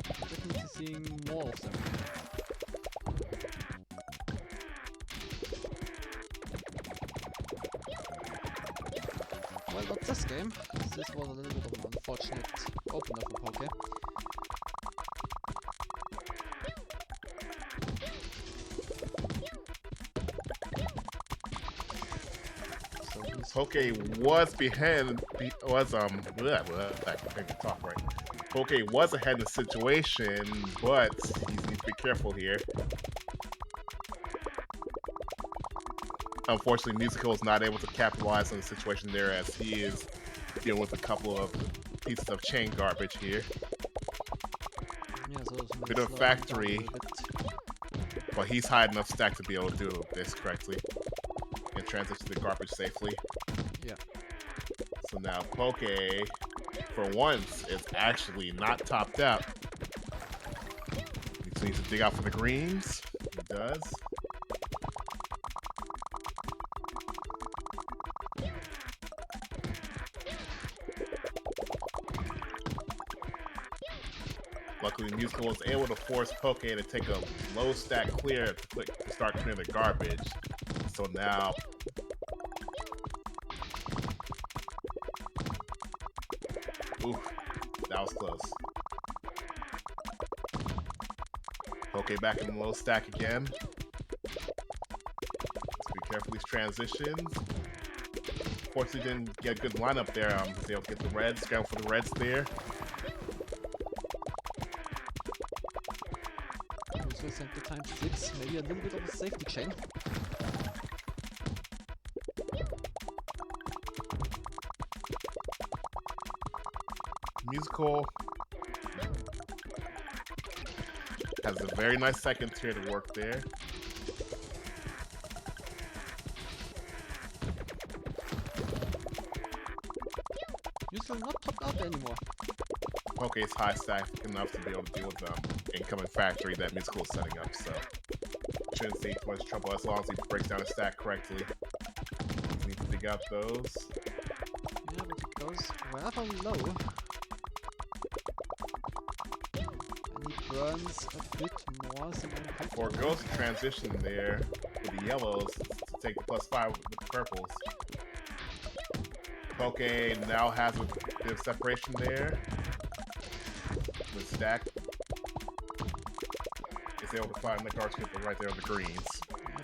Definitely seeing more of them. Well, not this game. This was a little bit of an unfortunate opener for Poké. Poké was behind. I can't talk right. Poké was ahead in the situation, but he needs to be careful here. Unfortunately, Musichael is not able to capitalize on the situation there, as he is dealing with a couple of pieces of chain garbage here. Yeah, so bit of factory, but he's high enough stack to be able to do this correctly and transition the garbage safely. Yeah. So now Poké, for once, is actually not topped out. He needs to dig out for the greens. He does. Luckily, Musichael was able to force Poké to take a low stack clear to start clearing the garbage. So now, oof, that was close. Poké back in the low stack again. Let's be careful these transitions. Fortunately, didn't get a good lineup there. Was able to get the reds, scramble for the reds there. Sent to times 6, maybe a little bit of a safety chain. Musichael has a very nice second tier to work there. Musichael not topped out anymore. Poké's high stack enough to be able to deal with incoming factory that Musichael is setting up, so shouldn't see too much trouble as long as he breaks down his stack correctly. Need to dig out those. Yeah, but it goes rather low. And he burns a bit more. So Forgoes the transition there with the yellows to take the +5 with the purples. Poké now has a bit of separation there. The stack is able to find the guard skipper right there on the greens.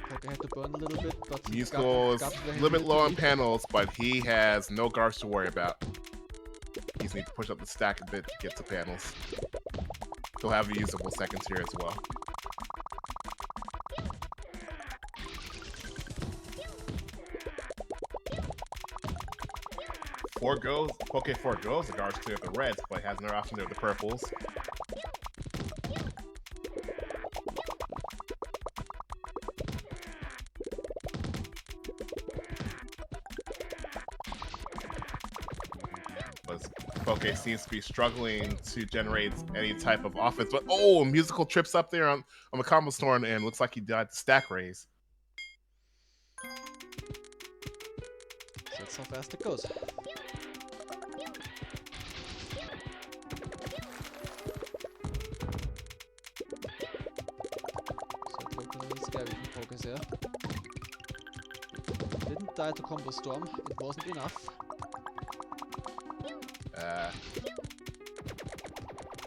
Poké had to burn a little bit, but Musichael is a little bit low on panels, but he has no guards to worry about. He just needs to push up the stack a bit to get to panels. He'll have a usable second tier as well. Poké forgoes the guards tier of the reds, but has no option there with the purples. Poké seems to be struggling to generate any type of offense, but oh, Musichael trips up there on the combo storm and looks like he died the stack raise. So that's how fast it goes. So it looked a little scary from Poké's here. Didn't die to combo storm, it wasn't enough.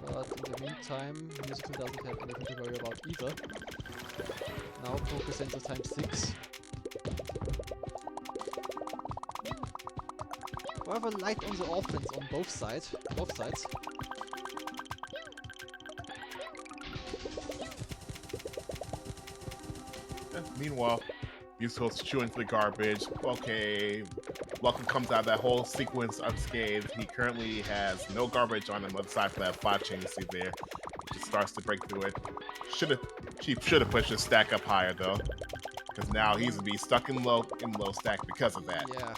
But in the meantime, Musichael doesn't have anything to worry about either. now Poke Sensor times 6. However, light on the offense on both sides. Meanwhile, Musical's chewing through the garbage. Okay, Welcome comes out of that whole sequence unscathed. He currently has no garbage on him aside from that 5 chain you see there. He just starts to break through it. She should have pushed his stack up higher though, because now he's gonna be stuck in low stack because of that. Yeah.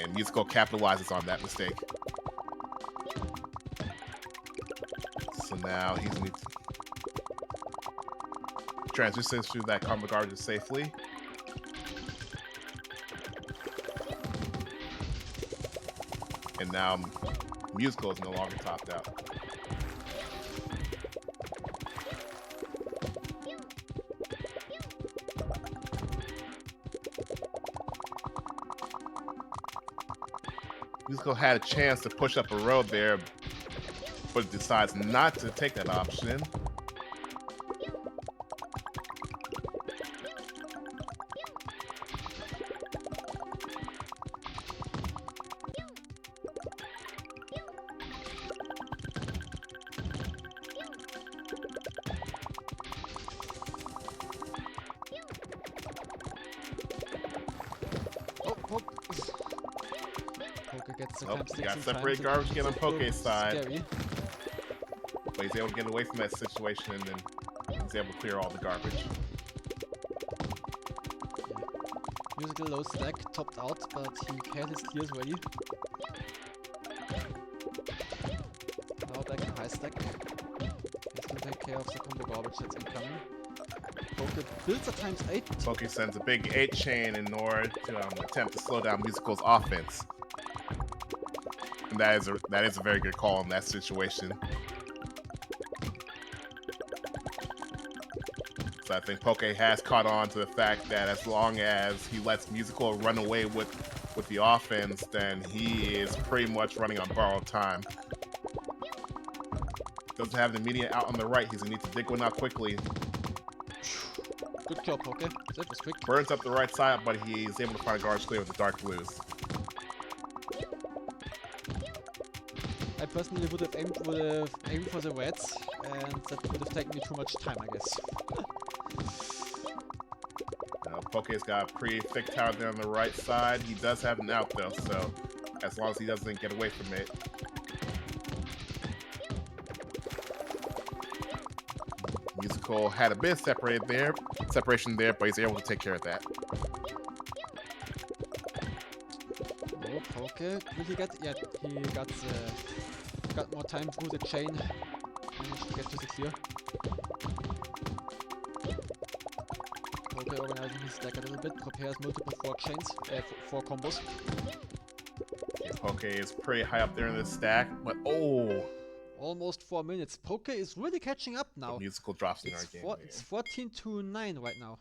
And Musical capitalizes on that mistake. So now he's going to transition through that karma garbage safely. And now Musical is no longer topped out. Musical had a chance to push up a road there, but decides not to take that option. He got separated garbage again on Poke's side. Scary. But he's able to get away from that situation and then he's able to clear all the garbage. Musical low stack, topped out, but he had his clears ready. Now back to high stack. He's gonna take care of the combo garbage that's incoming. Poke builds a times 8. Poke sends a big 8 chain in order to attempt to slow down Musical's offense. And that is a very good call in that situation. So I think Poke has caught on to the fact that as long as he lets Musical run away with the offense, then he is pretty much running on borrowed time. Doesn't have an immediate out on the right. He's gonna need to dig one out quickly. Good kill, Poke. That was quick. Burns up the right side, but he's able to find a garbage clear with the dark blues. I personally would have aimed for the reds, and that would have taken me too much time, I guess. Poke's got a pretty thick tower there on the right side. He does have an out though, so as long as he doesn't get away from it. Musical had a bit of separation there, but he's able to take care of that. Oh, Poke. Will he get? Yeah, he got more time through the chain. Managed to get to the clear. Poke organizing his deck a little bit, prepares multiple 4 chains, 4 combos. Yeah, Poke is pretty high up there in the stack, but oh! Almost 4 minutes. Poke is really catching up now. The Musical drops in our game. It's 14-9 right now.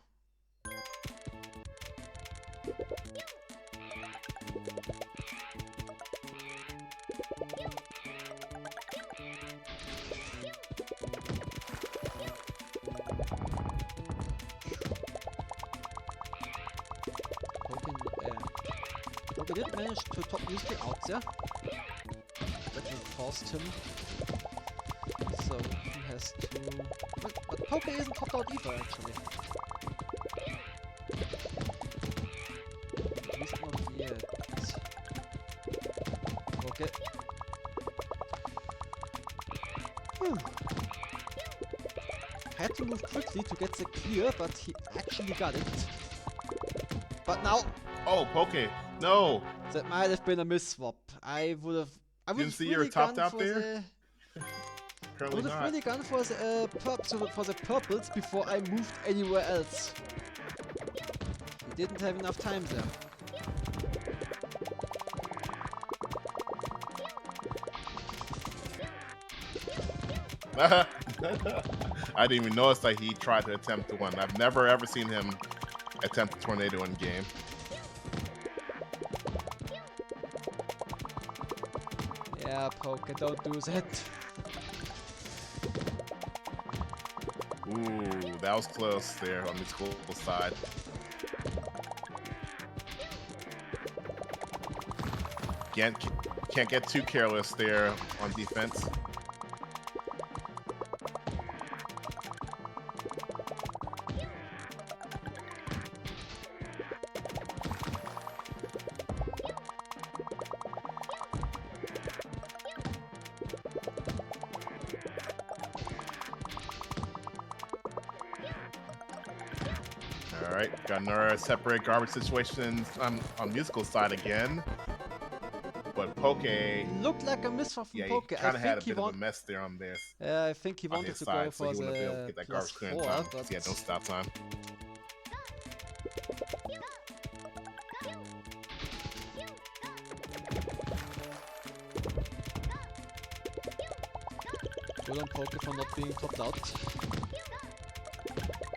Poke did manage to top Musical out there. That will cost him. So he has to... But Poke isn't topped out either, actually. At least not yet. Okay. Whew. Had to move quickly to get the clear, but he actually got it. But now... Oh, Poke! No! That might have been a miss-swap. I didn't see you were topped out there? I would have really gone for the purples before I moved anywhere else. He didn't have enough time there. I didn't even notice that he tried to attempt to one. I've never ever seen him attempt a tornado in game. Yeah, Poke, don't do that. Ooh, that was close there on the school side. Can't get too careless there on defense. Alright, got another separate garbage situation on musical side again. But Poke... Looked like a miss from Poke. He kind of had a bit of a mess there on this. Yeah, I think he wanted to go for so he wouldn't be able to get that garbage clear in time, but he had no stop time. Good on Poke for not being topped out.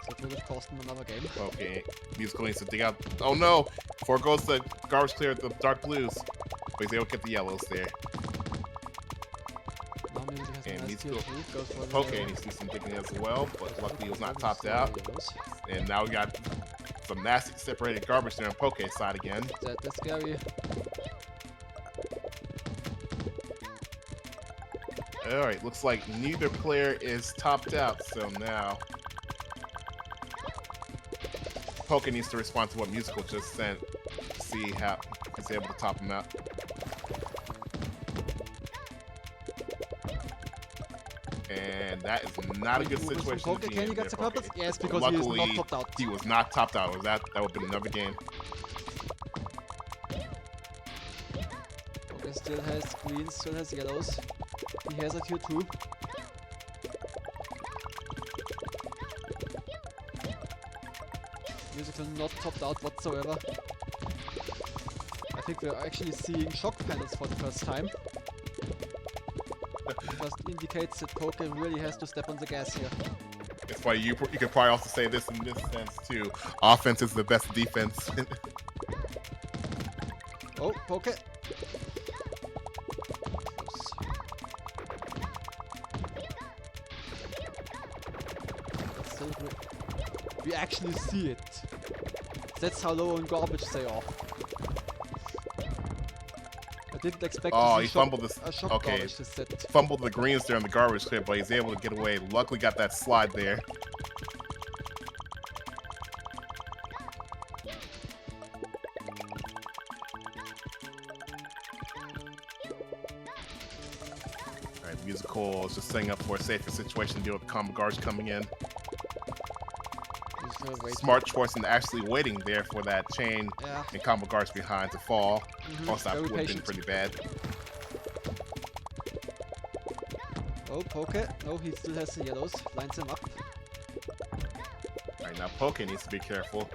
That would have cost him another game. Okay, Musical needs to dig out. Oh no! Foregoes the garbage clear at the dark blues. But he's able to get the yellows there. Now maybe he has And a nice Musical goes for Poke the, needs to do some digging as well, but luckily he was not topped out. And now we got some nasty separated garbage there on Poke's side again. That's scary. Alright, looks like neither player is topped out, so now Poke needs to respond to what Musical just sent to see how he's able to top him out. And that is not a good situation to be Can in you get there, the Poke. purpose? Yes, because Luckily, he is not topped out. he was not topped out. That would have been another game. Poke still has greens, still has yellows. He has a tier 2. Musical not topped out whatsoever. I think we're actually seeing shock panels for the first time. Just indicates that Poke really has to step on the gas here. It's funny, you could probably also say this in this sense too. Offense is the best defense. Oh, Poke. We actually see it. That's how low on garbage they are. I didn't expect Oh, to he see fumbled this. shock Okay, garbage this set. fumbled the greens there on the garbage clear, but he's able to get away. Luckily got that slide there. Alright, Musical is just setting up for a safer situation to deal with combo guards coming in. Smart choice in actually waiting there for that chain and combo guards behind to fall. Also, that would have been pretty bad. Oh, Poke. No, he still has the yellows. Lines him up. Alright, now Poke needs to be careful.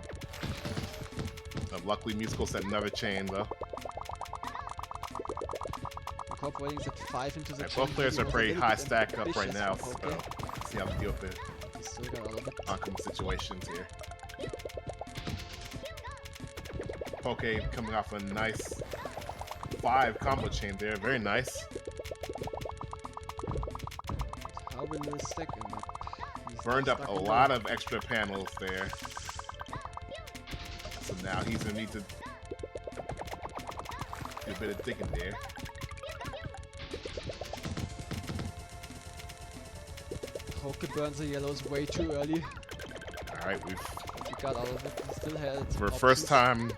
Luckily, Musical set another chain though. Incorporating that 5 into the chain. Both players are pretty high stack up right now, so see how they deal with it. Still got all of it. Oncoming situations here. Poke coming off a nice 5 combo chain there, very nice. How will this stack him up? Burned up a lot of extra panels there. So now he's gonna need to do a bit of digging there. Poke burns the yellows way too early. Alright, we got all of it. He still has for the first time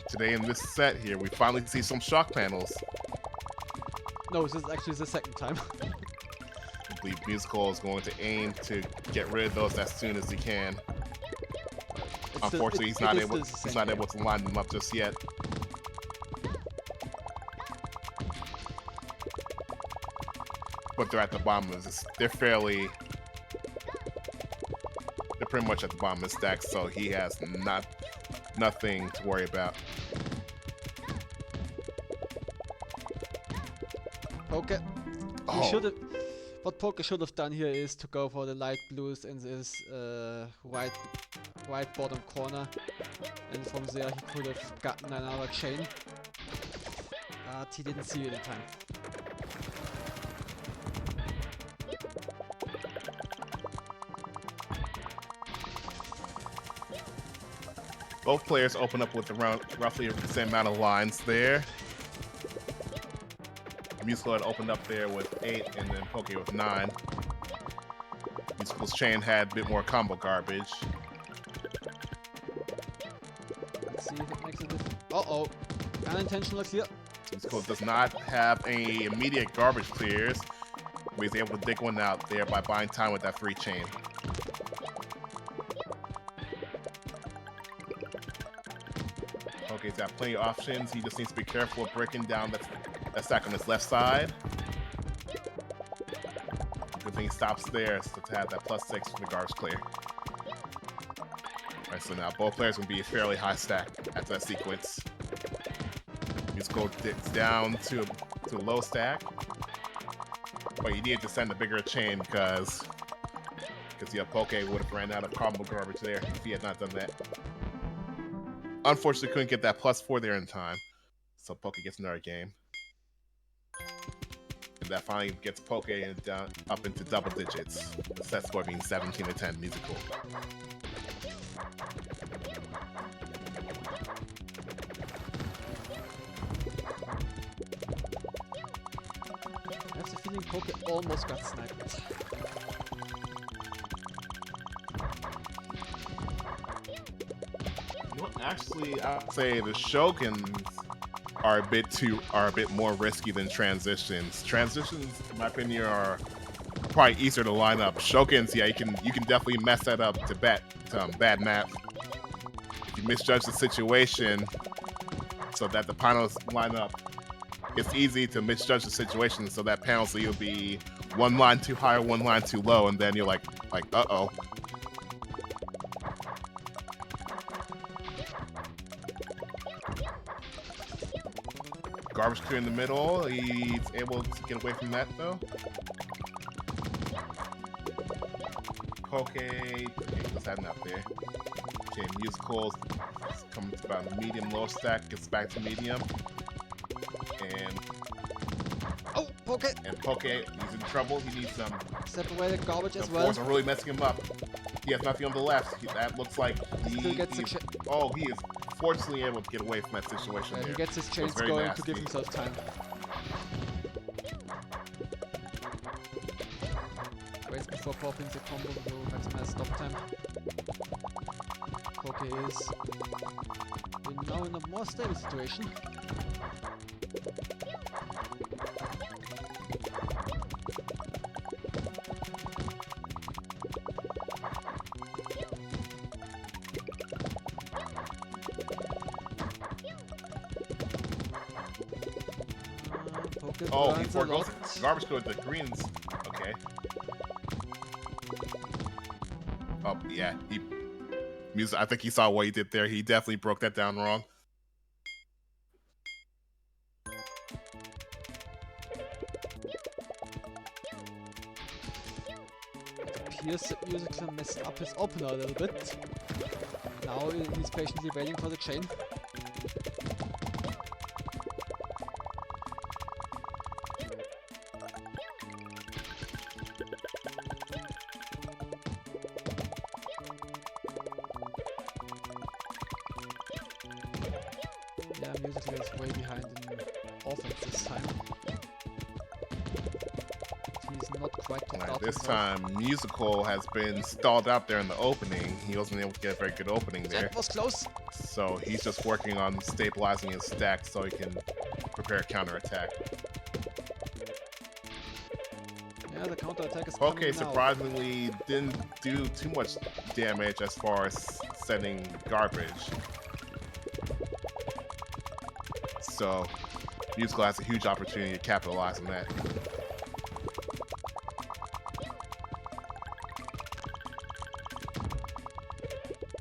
today in this set here, we finally see some shock panels. No, this is actually the second time. I believe Musical is going to aim to get rid of those as soon as he can. Unfortunately, he's not able to line them up just yet. But they're at the bottom of this. They're pretty much at the bottom of the stack, so he has nothing to worry about. Poke. He should have. What Poke should have done here is to go for the light blues in this right bottom corner, and from there he could have gotten another chain. But he didn't see it in time. Both players open up with around roughly the same amount of lines there. Musichael had opened up there with 8 and then Poke with 9. Musical's chain had a bit more combo garbage. Let's see if it makes a difference. Uh-oh. Unintentional clear. Musichael does not have any immediate garbage clears, but he's able to dig one out there by buying time with that free chain. Poke's got plenty of options. He just needs to be careful of breaking down that stack on his left side. Good thing he stops there so to have that +6 from the garbage clear. Alright, so now both players will be a fairly high stack after that sequence. Musichael digs down to a low stack. But you need to send a bigger chain because yeah, Poke would have ran out of combo garbage there if he had not done that. Unfortunately, couldn't get that +4 there in time. So Poke gets another game. And that finally gets Poke down up into double digits. The set score being 17-10 Musichael. I have the feeling Poke almost got sniped. You know, actually, I'd say the Shogans are a bit more risky than transitions. Transitions, in my opinion, are probably easier to line up. Shogans, yeah, you can definitely mess that up to bad math. If you misjudge the situation so that the panels line up, it's easy to misjudge the situation so that penalty will be one line too high or one line too low, and then you're like uh-oh. Garbage clear in the middle. He's able to get away from that though. Poke, what's that up there? Okay, Musichael comes to about medium low stack, gets back to medium. And oh, Poke! And Poke, he's in trouble. He needs some. Step away the garbage as well. Force are really messing him up. He has nothing on the left. That looks like he gets he is fortunately able to get away from that situation. Yeah, there. he gets his chains going to give himself time. Waits before popping the combo will maximize stop time. Poke is now in a more stable situation. Oh, he forgoes garbage with the greens. Okay. Oh yeah, I think he saw what he did there. He definitely broke that down wrong. It appears that Musichael messed up his opener a little bit. Now he's patiently waiting for the chain. Yeah, Musichael is way behind in offense this time. He's not quite topped out. This time, Musichael has been stalled out there in the opening. He wasn't able to get a very good opening there. That was close. So he's just working on stabilizing his stack so he can prepare a counterattack. Yeah, the counterattack is Poke coming now. surprisingly didn't do too much damage as far as setting garbage. So Musichael has a huge opportunity to capitalize on that.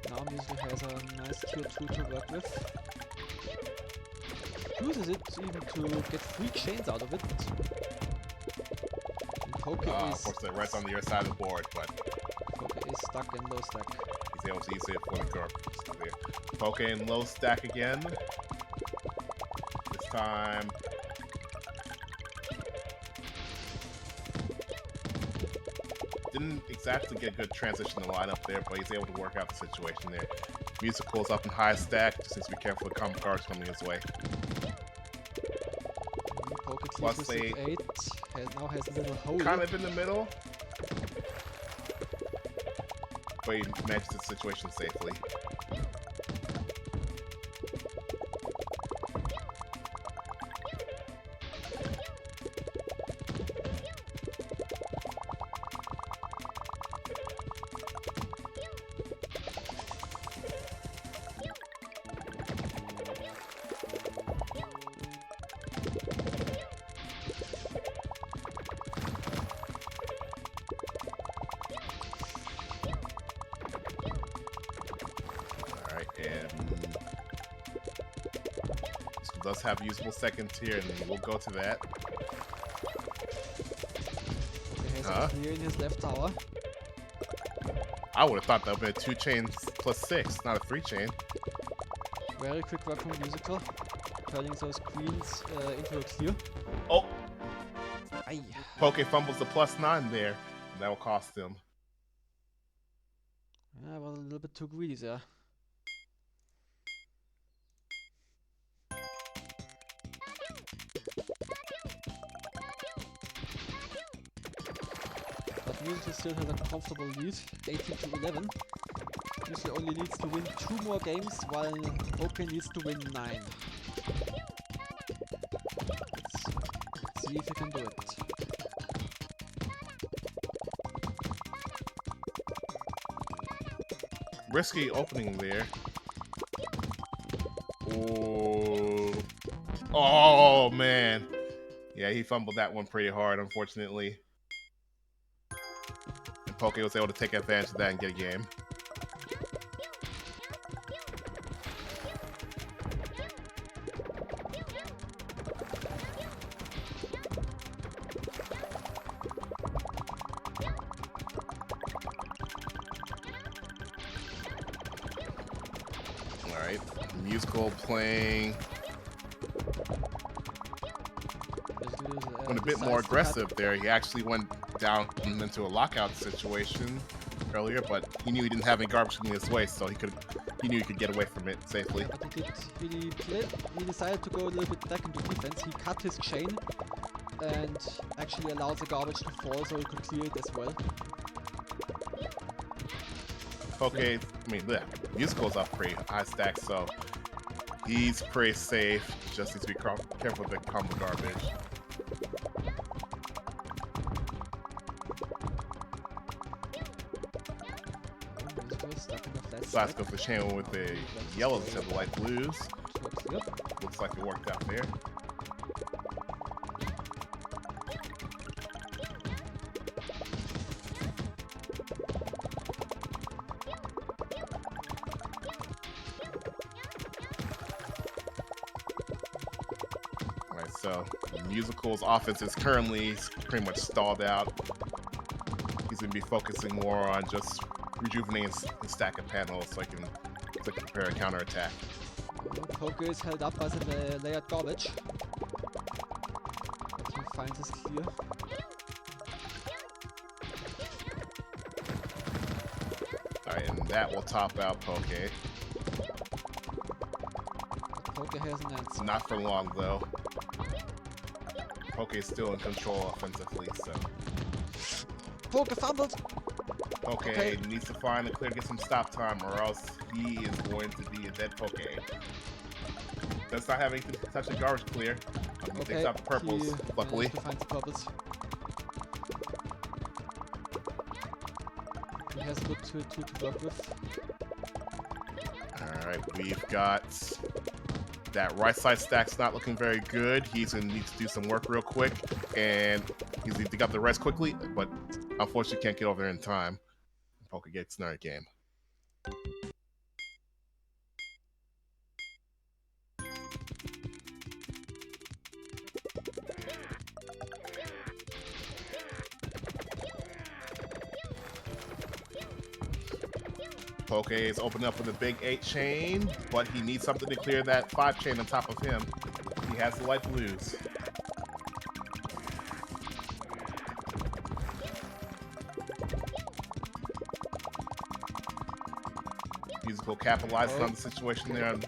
Now Musichael has a nice tier 2 to work with. Uses it even to get free chains out of it. And Poke is... Unfortunately, right on the other side of the board, but... Poke is stuck in low stack. He's able to use it for the garbage. Poke in low stack again. This time... didn't exactly get a good transition to line up there, but he's able to work out the situation there. Musical's up in high stack, just needs to be careful with combo cards coming his way. Plus 8 now has a little hole. Kind of in the middle. But he managed the situation safely. Does have usable seconds here, and we'll go to that. Okay, has a clear in his left tower. I would have thought that would be a 2 chains plus 6, not a 3 chain. Very quick work from Musical, turning those queens into a clear. Oh! Aye. Poke fumbles the plus 9 there, and that will cost him. Yeah, I was a little bit too greedy there. Musical still has a comfortable lead, 18 to 11. Musical only needs to win 2 more games, while Poke needs to win 9. Let's see if he can do it. Risky opening there. Oh, oh man. Yeah, he fumbled that one pretty hard, unfortunately. Poke was able to take advantage of that and get a game. Alright, Musical playing. Went a bit more aggressive there. He actually went down into a lockout situation earlier, but he knew he didn't have any garbage in his way, so he knew he could get away from it safely. Yeah, but he decided to go a little bit back into defense. He cut his chain and actually allowed the garbage to fall, so he could clear it as well. Okay, I mean, yeah, Musical's up pretty high stack, so he's pretty safe. Just needs to be careful with the combo garbage. Slash goes for channel with the yellows instead of light blues. Looks like it worked out there. Alright, so Musical's offense is currently pretty much stalled out. He's going to be focusing more on just rejuvenating his stack of panels so I can prepare a counterattack. Poke is held up by the layered garbage. But he finds his clear. Alright, and that will top out Poke. Poke has an answer. Not for long though. Poke is still in control offensively, so. Poke fumbled! Okay, needs to find a clear to get some stop time, or else he is going to be a dead Poke. Does not have anything to touch the garbage clear. He takes out the purples, luckily. He finds the purples. He has a good 2 to work with. Alright, we've got that right side stack's not looking very good. He's going to need to do some work real quick, and he's need to get the rest quickly, but unfortunately can't get over there in time. Poke gets another game. Poke is opening up with a big 8 chain, but he needs something to clear that 5 chain on top of him. He has the light blues. Musical capitalizes on the situation there on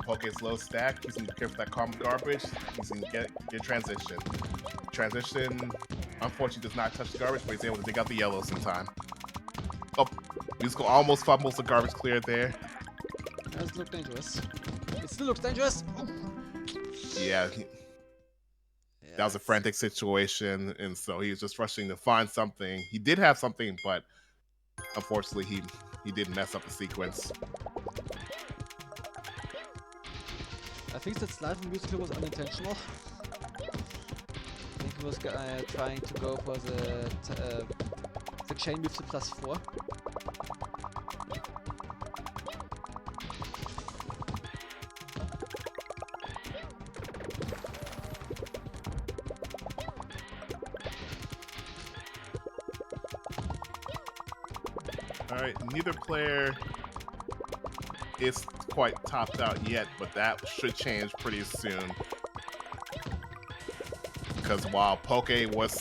Poke's low stack. He's gonna be careful that common garbage. He's gonna get transition. Transition, unfortunately, does not touch the garbage, but he's able to dig out the yellows in time. Oh, Musical almost fumbles the garbage clear there. Does look dangerous. It still looks dangerous. Oh. Yeah, that was a frantic situation, and so he was just rushing to find something. He did have something, but unfortunately, he did mess up the sequence. I think that slide from Musichael was unintentional. I think he was trying to go for the chain with the +4. Alright, neither player is quite topped out yet, but that should change pretty soon. Because while Poke was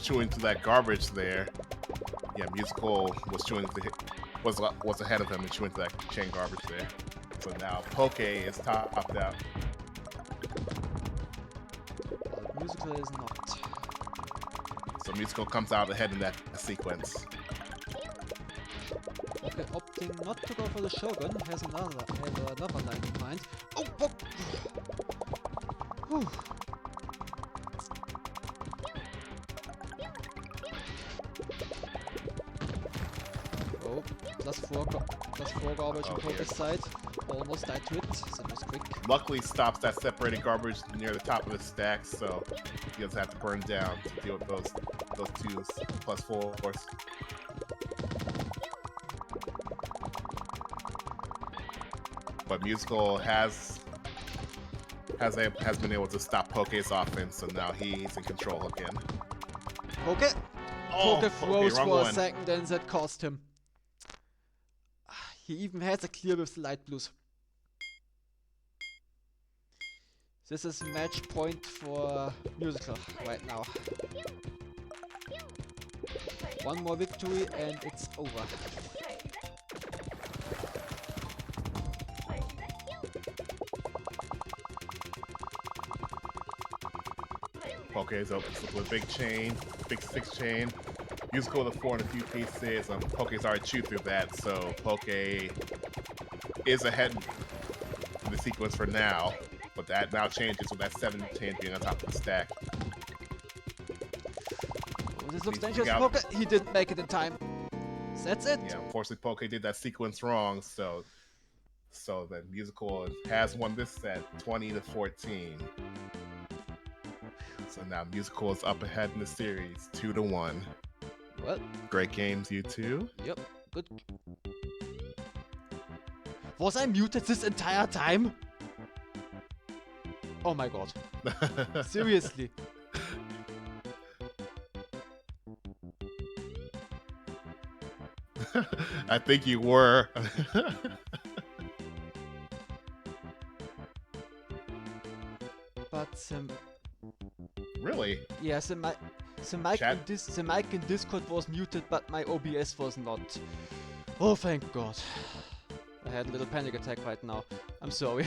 chewing through that garbage there, yeah, Musical was ahead of him and chewing through that chain garbage there. So now Poke is topped out. Musical is not. So Musical comes out ahead in that sequence. Okay, opting not to go for the Shogun, has another line in mind. Oh, fuck! Whew. Oh, +4 garbage on Poke's side. Almost died to it, so that was quick. Luckily stops that separated garbage near the top of the stack, so he doesn't have to burn down to deal with those two +4s. But Musical has been able to stop Poke's offense, so now he's in control again. Poke! Oh, Poke froze wrong for a one. second and that cost him. He even has a clear with the light blues. This is match point for Musical right now. One more victory and it's over. Poke is open with a big chain, big 6 chain. Musical with a 4 and a few pieces. Poke's already chewed through that, so Poke is ahead in the sequence for now. But that now changes with that 7 chain being on top of the stack. Oh, this looks dangerous. Poke, he didn't make it in time. That's it. Yeah, unfortunately Poke did that sequence wrong, so the Musical has won this set 20-14. So now Musical is up ahead in the series, 2-1. Well, great games, you two. Yep, good. Was I muted this entire time? Oh my god. Seriously. I think you were. But really? yeah, the mic in Discord was muted, but my OBS was not. Oh, thank God. I had a little panic attack right now. I'm sorry.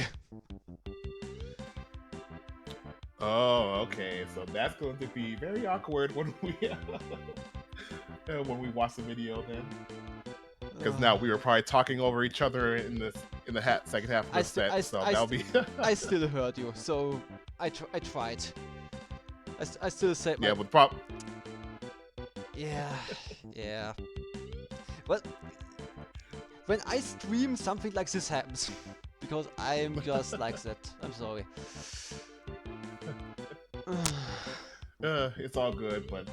Oh, okay. So that's going to be very awkward when we watch the video then. Because now we were probably talking over each other in the second half of the set, so that'll be. I still heard you, so I tried. I still said. Yeah, but yeah. Well, when I stream, something like this happens because I'm just like that. I'm sorry. It's all good, but.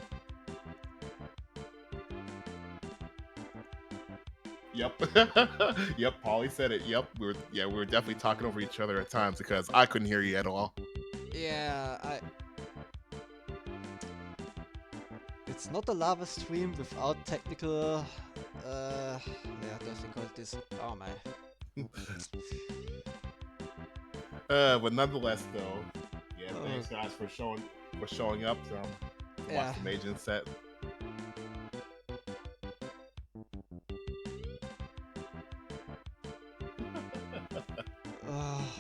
Yep. Yep, Paulie said it. Yep, we were definitely talking over each other at times because I couldn't hear you at all. Yeah, it's not a lava stream without technical difficulties. Oh my. But nonetheless though, yeah, thanks guys for showing up to watch the Meijin set.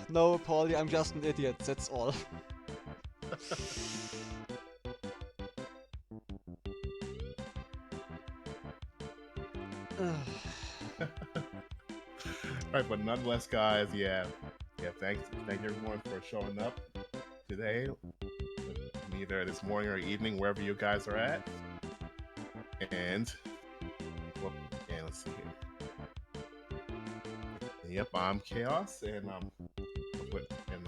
No, Paulie, I'm just an idiot, that's all. Alright, but nonetheless, guys, yeah, thank everyone for showing up today, either this morning or evening, wherever you guys are at. And, well, and let's see here. Yep, I'm Chaos, and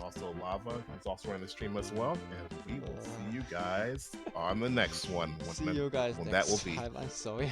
also Lava is also running the stream as well. And we will see you guys on the next one. See you guys next that will be. time, I'm sorry.